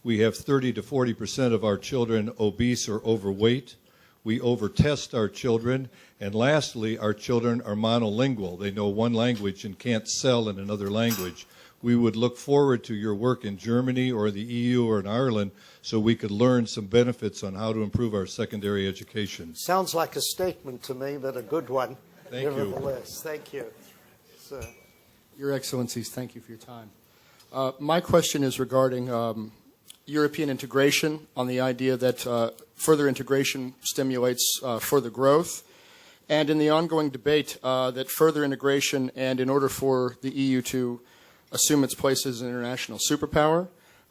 We have 30 to 40% of our children obese or overweight. We overtest our children. And lastly, our children are monolingual. They know one language and can't sell in another language. We would look forward to your work in Germany or the EU or in Ireland so we could learn some benefits on how to improve our secondary education. Sounds like a statement to me, but a good one. Thank you. Nevertheless. Thank you. Sir. Your Excellencies, thank you for your time. My question is regarding European integration, on the idea that further integration stimulates further growth, and in the ongoing debate that further integration, and in order for the EU to assume its place as an international superpower,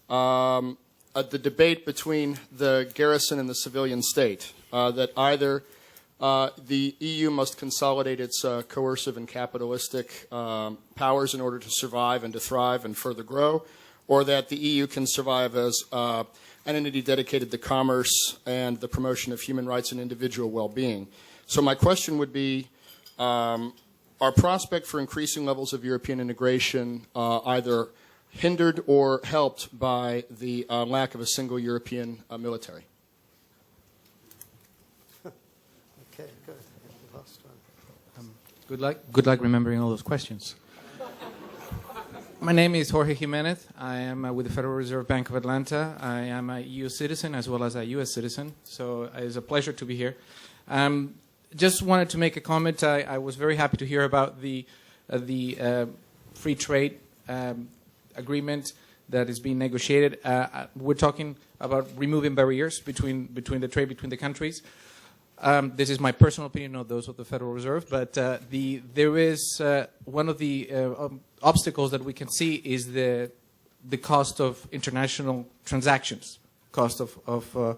the debate between the garrison and the civilian state, that either the EU must consolidate its coercive and capitalistic powers in order to survive and to thrive and further grow, or that the EU can survive as an entity dedicated to commerce and the promotion of human rights and individual well-being. So my question would be, are prospect for increasing levels of European integration either hindered or helped by the lack of a single European military? Okay, good. Last one. Good luck remembering all those questions. My name is Jorge Jimenez. I am with the Federal Reserve Bank of Atlanta. I am a EU citizen as well as a US citizen, so it's a pleasure to be here. Just wanted to make a comment. I was very happy to hear about the free trade agreement that is being negotiated. We're talking about removing barriers between the trade between the countries. This is my personal opinion, not those of the Federal Reserve, but there is one of the obstacles that we can see is the cost of international transactions, cost of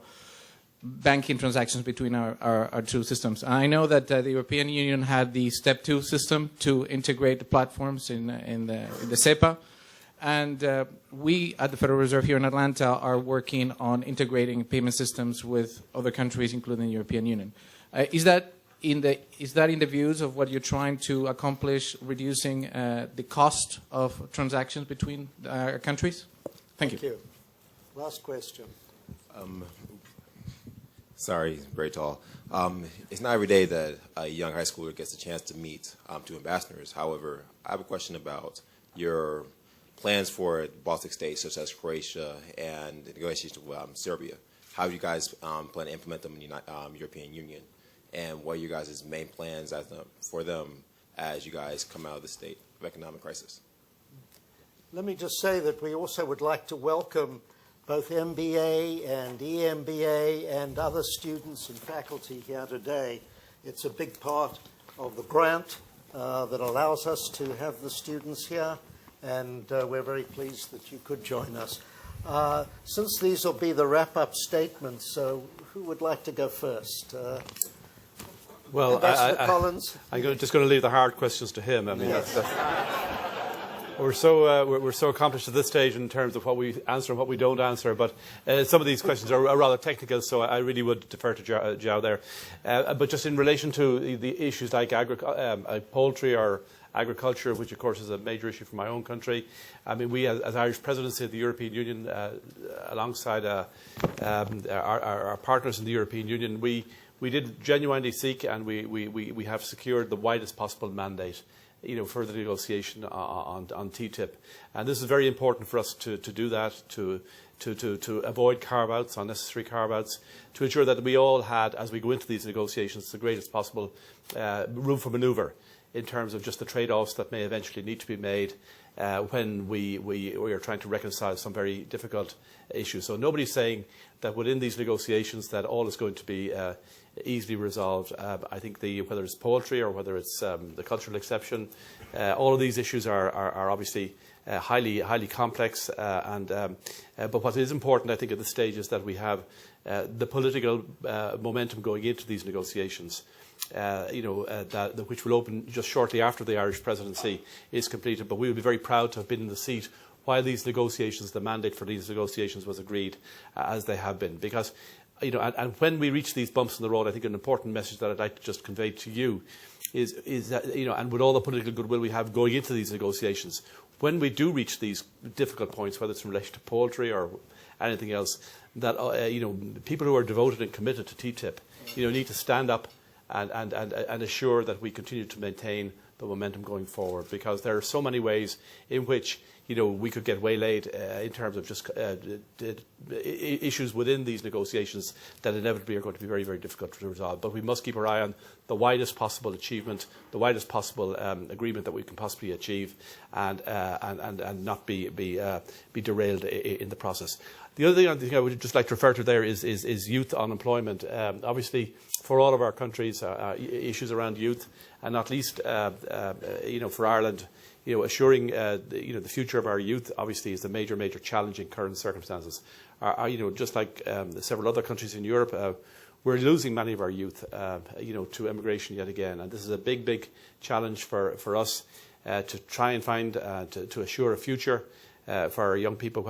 banking transactions between our two systems. I know that the European Union had the Step 2 system to integrate the platforms in the SEPA, and we at the Federal Reserve here in Atlanta are working on integrating payment systems with other countries, including the European Union. Is that in the views of what you're trying to accomplish, reducing the cost of transactions between countries? Thank you. Last question. Sorry, very tall. It's not every day that a young high schooler gets a chance to meet two ambassadors. However, I have a question about your plans for Baltic states such as Croatia and the negotiations with Serbia. How do you guys plan to implement them in the European Union? And what are you guys' main plans for them as you guys come out of the state of economic crisis? Let me just say that we also would like to welcome both MBA and EMBA and other students and faculty here today. It's a big part of the grant that allows us to have the students here, and we're very pleased that you could join us. Since these will be the wrap-up statements, so who would like to go first? Well, Ambassador Collins? I'm just going to leave the hard questions to him. I mean, yes. we're so accomplished at this stage in terms of what we answer and what we don't answer, but some of these questions are rather technical, so I really would defer to JOÁO there. But just in relation to the issues like poultry or agriculture, which of course is a major issue for my own country. I mean, we as Irish Presidency of the European Union, alongside our partners in the European Union, we did genuinely seek, and we have secured the widest possible mandate, for the negotiation on TTIP. And this is very important for us to do that, to avoid carve-outs, unnecessary carve-outs, to ensure that we all had, as we go into these negotiations, the greatest possible room for manoeuvre in terms of just the trade-offs that may eventually need to be made when we are trying to reconcile some very difficult issues. So nobody's saying that within these negotiations that all is going to be easily resolved. I think whether it's poultry or whether it's the cultural exception, all of these issues are obviously highly complex. But what is important, I think, at this stage is that we have the political momentum going into these negotiations. Which will open just shortly after the Irish presidency is completed. But we will be very proud to have been in the seat while these negotiations, the mandate for these negotiations was agreed, as they have been. Because, and when we reach these bumps in the road, I think an important message that I'd like to just convey to you is that, and with all the political goodwill we have going into these negotiations, when we do reach these difficult points, whether it's in relation to poultry or anything else, that people who are devoted and committed to TTIP, need to stand up and assure that we continue to maintain the momentum going forward, because there are so many ways in which we could get waylaid in terms of just issues within these negotiations that inevitably are going to be very, very difficult to resolve. But we must keep our eye on the widest possible achievement, the widest possible agreement that we can possibly achieve, and not be derailed in the process. The other thing I would just like to refer to there is youth unemployment. Obviously, for all of our countries, issues around youth, and not least, for Ireland, assuring the future of our youth obviously is a major challenge in current circumstances. Just like several other countries in Europe, we're losing many of our youth, to immigration yet again, and this is a big challenge for us to try and find to assure a future for our young people.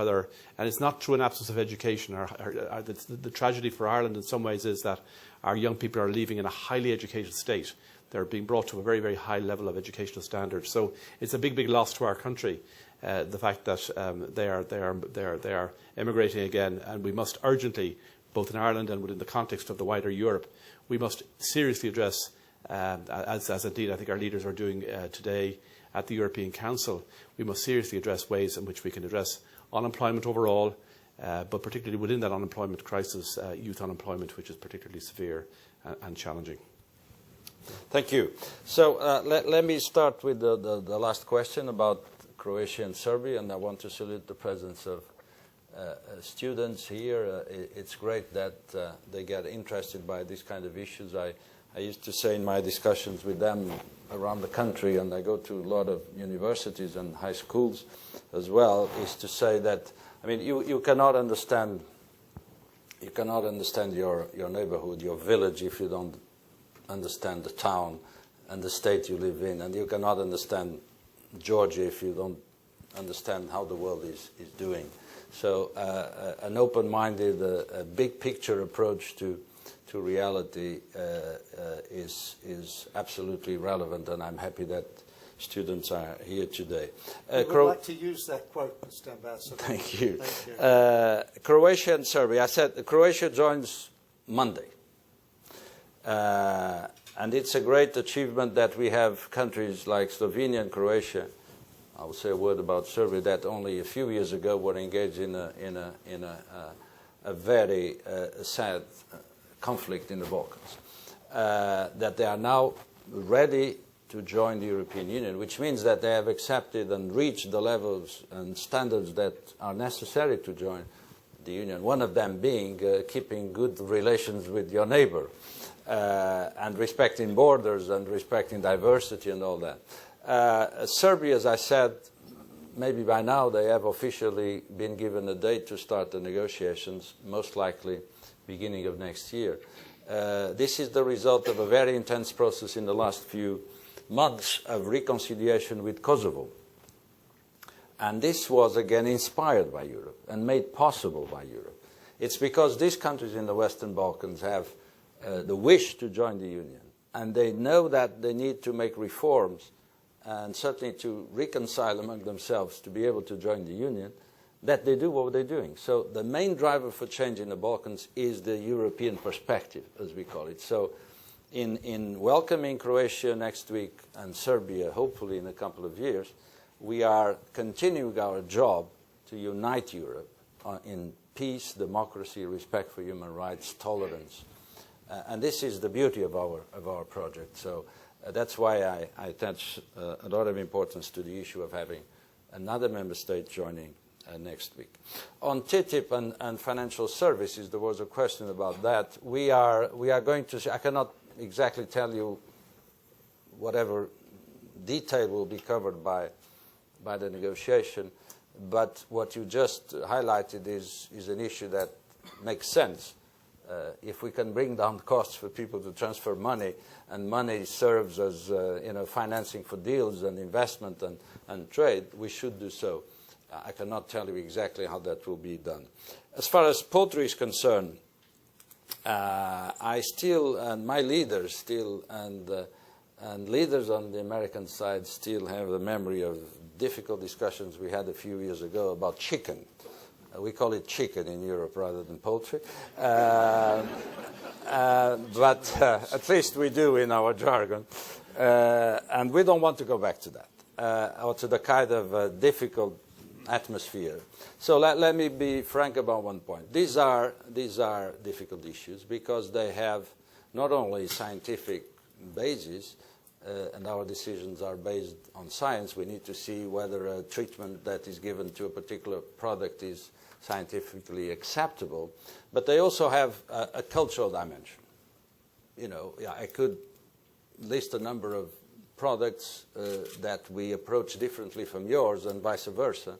And it's not through an absence of education. The tragedy for Ireland in some ways is that our young people are leaving in a highly educated state. They're being brought to a very, very high level of educational standards. So it's a big loss to our country, the fact that they are emigrating again, and we must urgently, both in Ireland and within the context of the wider Europe, we must seriously address, as indeed I think our leaders are doing today at the European Council, we must seriously address ways in which we can address unemployment overall, but particularly within that unemployment crisis, youth unemployment, which is particularly severe and challenging. Thank you. So let me start with the last question about Croatia and Serbia, and I want to salute the presence of students here. It's great that they get interested by these kind of issues. I used to say in my discussions with them around the country, and I go to a lot of universities and high schools as well, is to say that, I mean, you cannot understand your neighborhood, your village, if you don't understand the town and the state you live in, and you cannot understand Georgia if you don't understand how the world is doing. So an open-minded, a big picture approach to reality is absolutely relevant, and I'm happy that students are here today. I would like to use that quote, Mr. Ambassador. Thank you. Thank you. Croatia and Serbia. I said Croatia joins Monday. And it's a great achievement that we have countries like Slovenia and Croatia. I will say a word about Serbia, that only a few years ago were engaged in a very sad conflict in the Balkans. That they are now ready to join the European Union, which means that they have accepted and reached the levels and standards that are necessary to join the Union. One of them being keeping good relations with your neighbor. And respecting borders and respecting diversity and all that. Serbia, as I said, maybe by now they have officially been given a date to start the negotiations, most likely beginning of next year. This is the result of a very intense process in the last few months of reconciliation with Kosovo. And this was again inspired by Europe and made possible by Europe. It's because these countries in the Western Balkans have the wish to join the Union, and they know that they need to make reforms and certainly to reconcile among themselves to be able to join the Union, that they do what they're doing. So the main driver for change in the Balkans is the European perspective, as we call it. So in welcoming Croatia next week and Serbia, hopefully in a couple of years, we are continuing our job to unite Europe in peace, democracy, respect for human rights, tolerance. And this is the beauty of our project. So that's why I attach a lot of importance to the issue of having another member state joining next week. On TTIP and financial services, there was a question about that. We are going to. I cannot exactly tell you whatever detail will be covered by the negotiation, but what you just highlighted is an issue that makes sense. If we can bring down costs for people to transfer money, and money serves as financing for deals and investment and trade, we should do so. I cannot tell you exactly how that will be done. As far as poultry is concerned, I still, and my leaders still, and leaders on the American side still have the memory of difficult discussions we had a few years ago about chicken. We call it chicken in Europe rather than poultry. But at least we do in our jargon. And we don't want to go back to that, or to the kind of difficult atmosphere. So let me be frank about one point. These are difficult issues because they have not only scientific basis, and our decisions are based on science. We need to see whether a treatment that is given to a particular product is scientifically acceptable, but they also have a cultural dimension. I could list a number of products that we approach differently from yours and vice versa,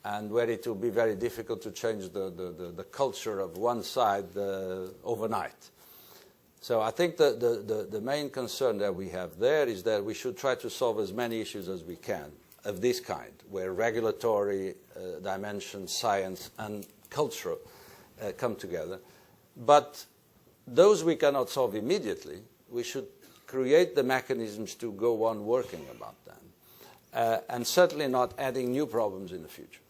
and where it will be very difficult to change the culture of one side overnight. So I think the main concern that we have there is that we should try to solve as many issues as we can of this kind, where regulatory dimension, science, and culture come together. But those we cannot solve immediately. We should create the mechanisms to go on working about them, and certainly not adding new problems in the future.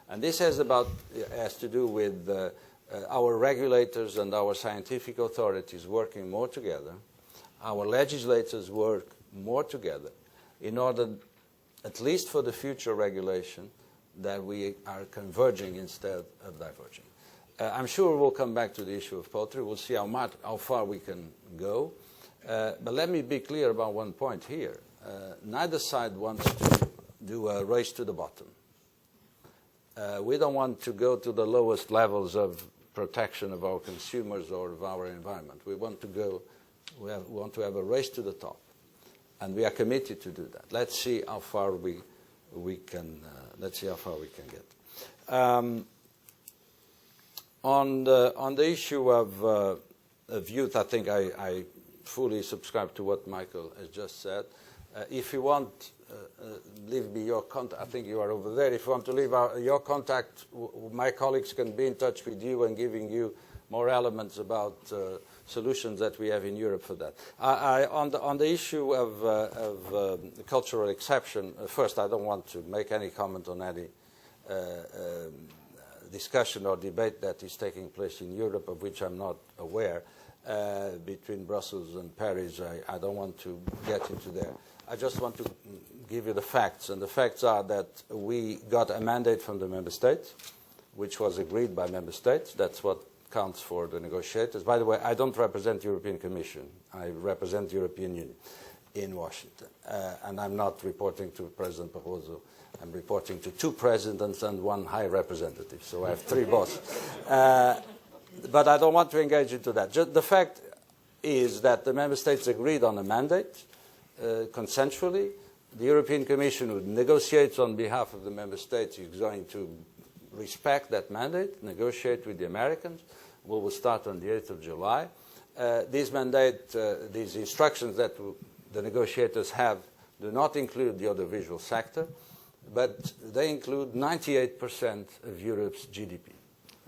And this has to do with our regulators and our scientific authorities working more together, our legislators work more together in order, at least for the future regulation, that we are converging instead of diverging. I'm sure we'll come back to the issue of poultry. We'll see how far we can go. But let me be clear about one point here. Neither side wants to do a race to the bottom. We don't want to go to the lowest levels of protection of our consumers or of our environment. We want to have a race to the top, and we are committed to do that. Let's see how far we can. Let's see how far we can get. On the issue of youth, I think I fully subscribe to what Michael has just said. If you want, leave me your contact. I think you are over there. If you want to leave your contact, my colleagues can be in touch with you and giving you more elements about solutions that we have in Europe for that. On the issue of cultural exception, first, I don't want to make any comment on any discussion or debate that is taking place in Europe, of which I'm not aware, between Brussels and Paris. I don't want to get into there. I just want to give you the facts, and the facts are that we got a mandate from the member states, which was agreed by member states. That's what counts for the negotiators. By the way, I don't represent the European Commission. I represent the European Union in Washington, and I'm not reporting to President Barroso. I'm reporting to 2 presidents and 1 high representative, so I have 3 bosses. But I don't want to engage into that. The fact is that the member states agreed on a mandate consensually. The European Commission would negotiate on behalf of the member states. Is going to respect that mandate, negotiate with the Americans. We will start on the 8th of July. This mandate, these instructions that the negotiators have do not include the audiovisual sector, but they include 98% of Europe's GDP.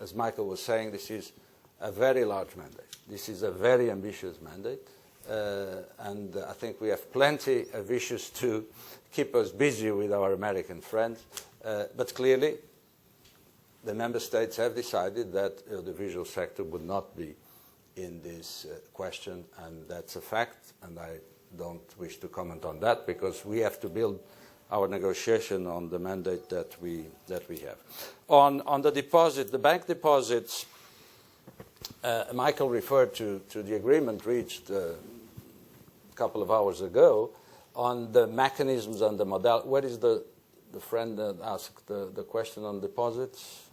As Michael was saying, this is a very large mandate. This is a very ambitious mandate, and I think we have plenty of issues to keep us busy with our American friends. But clearly, the member states have decided that the visual sector would not be in this question, and that's a fact, and I don't wish to comment on that because we have to build our negotiation on the mandate that we have. On the deposit, the bank deposits, Michael referred to the agreement reached a couple of hours ago on the mechanisms and the model. Where is the friend that asked the question on deposits?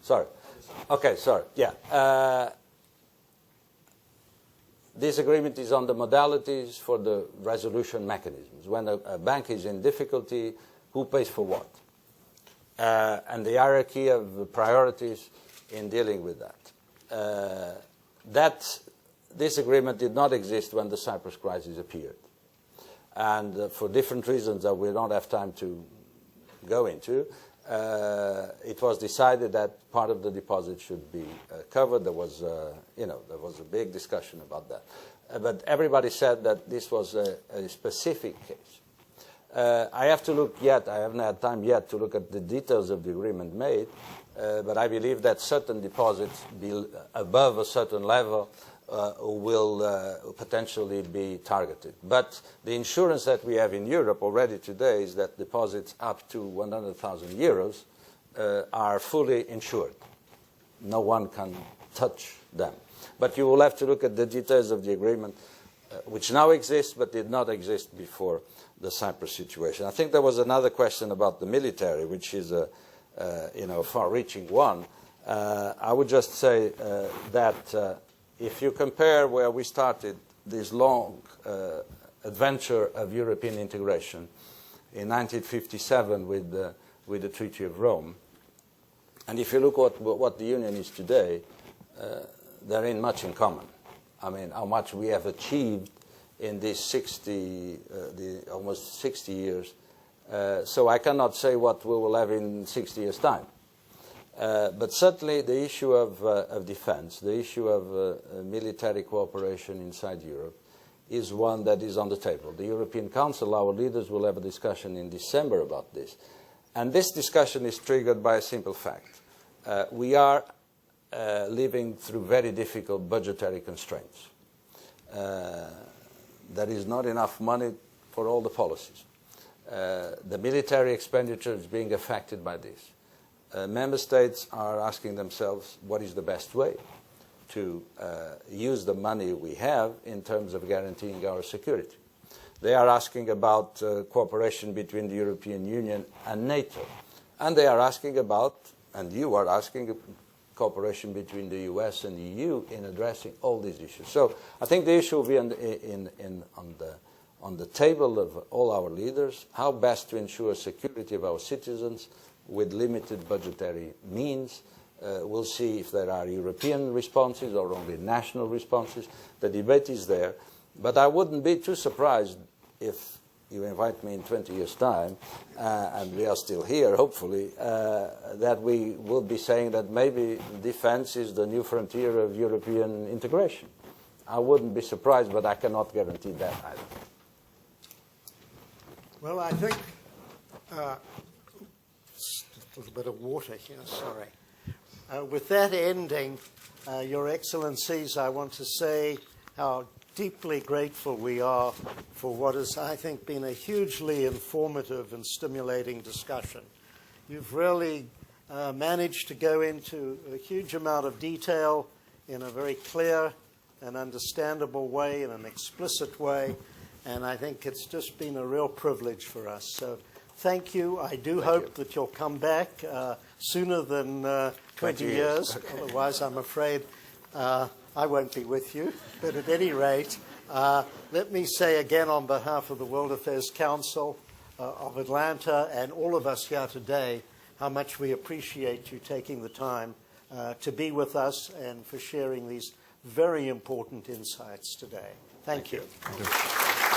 Sorry. Okay, sorry. Yeah. This agreement is on the modalities for the resolution mechanisms. When a bank is in difficulty, who pays for what? And the hierarchy of priorities in dealing with that. This agreement did not exist when the Cyprus crisis appeared. And for different reasons that we don't have time to go into, it was decided that part of the deposit should be covered. There was, there was a big discussion about that. But everybody said that this was a specific case. I have to look yet. I haven't had time yet to look at the details of the agreement made. But I believe that certain deposits above a certain level will potentially be targeted. But the insurance that we have in Europe already today is that deposits up to 100,000 euros are fully insured. No one can touch them. But you will have to look at the details of the agreement, which now exists but did not exist before the Cyprus situation. I think there was another question about the military, which is a far-reaching one. I would just say that if you compare where we started this long adventure of European integration in 1957 with the Treaty of Rome, and if you look at what the Union is today, there ain't much in common. I mean, how much we have achieved in these almost 60 years. So I cannot say what we will have in 60 years' time. But certainly the issue of defense, the issue of military cooperation inside Europe is one that is on the table. The European Council, our leaders will have a discussion in December about this. And this discussion is triggered by a simple fact. We are living through very difficult budgetary constraints. There is not enough money for all the policies. The military expenditure is being affected by this. Member states are asking themselves what is the best way to use the money we have in terms of guaranteeing our security. They are asking about cooperation between the European Union and NATO. And they are asking about, and you are asking, cooperation between the US and the EU in addressing all these issues. So I think the issue will be on the table of all our leaders, how best to ensure security of our citizens with limited budgetary means. We'll see if there are European responses or only national responses. The debate is there. But I wouldn't be too surprised if you invite me in 20 years' time, and we are still here, hopefully, that we will be saying that maybe defense is the new frontier of European integration. I wouldn't be surprised, but I cannot guarantee that either. Well, I think a little bit of water here, sorry. With that ending, Your Excellencies, I want to say how deeply grateful we are for what has, I think, been a hugely informative and stimulating discussion. You've really managed to go into a huge amount of detail in a very clear and understandable way, in an explicit way, and I think it's just been a real privilege for us. So thank you. I do hope that you'll come back sooner than 20 years. Otherwise, I'm afraid I won't be with you. But at any rate, let me say again on behalf of the World Affairs Council of Atlanta and all of us here today, how much we appreciate you taking the time to be with us and for sharing these very important insights today. Thank you. Thank you.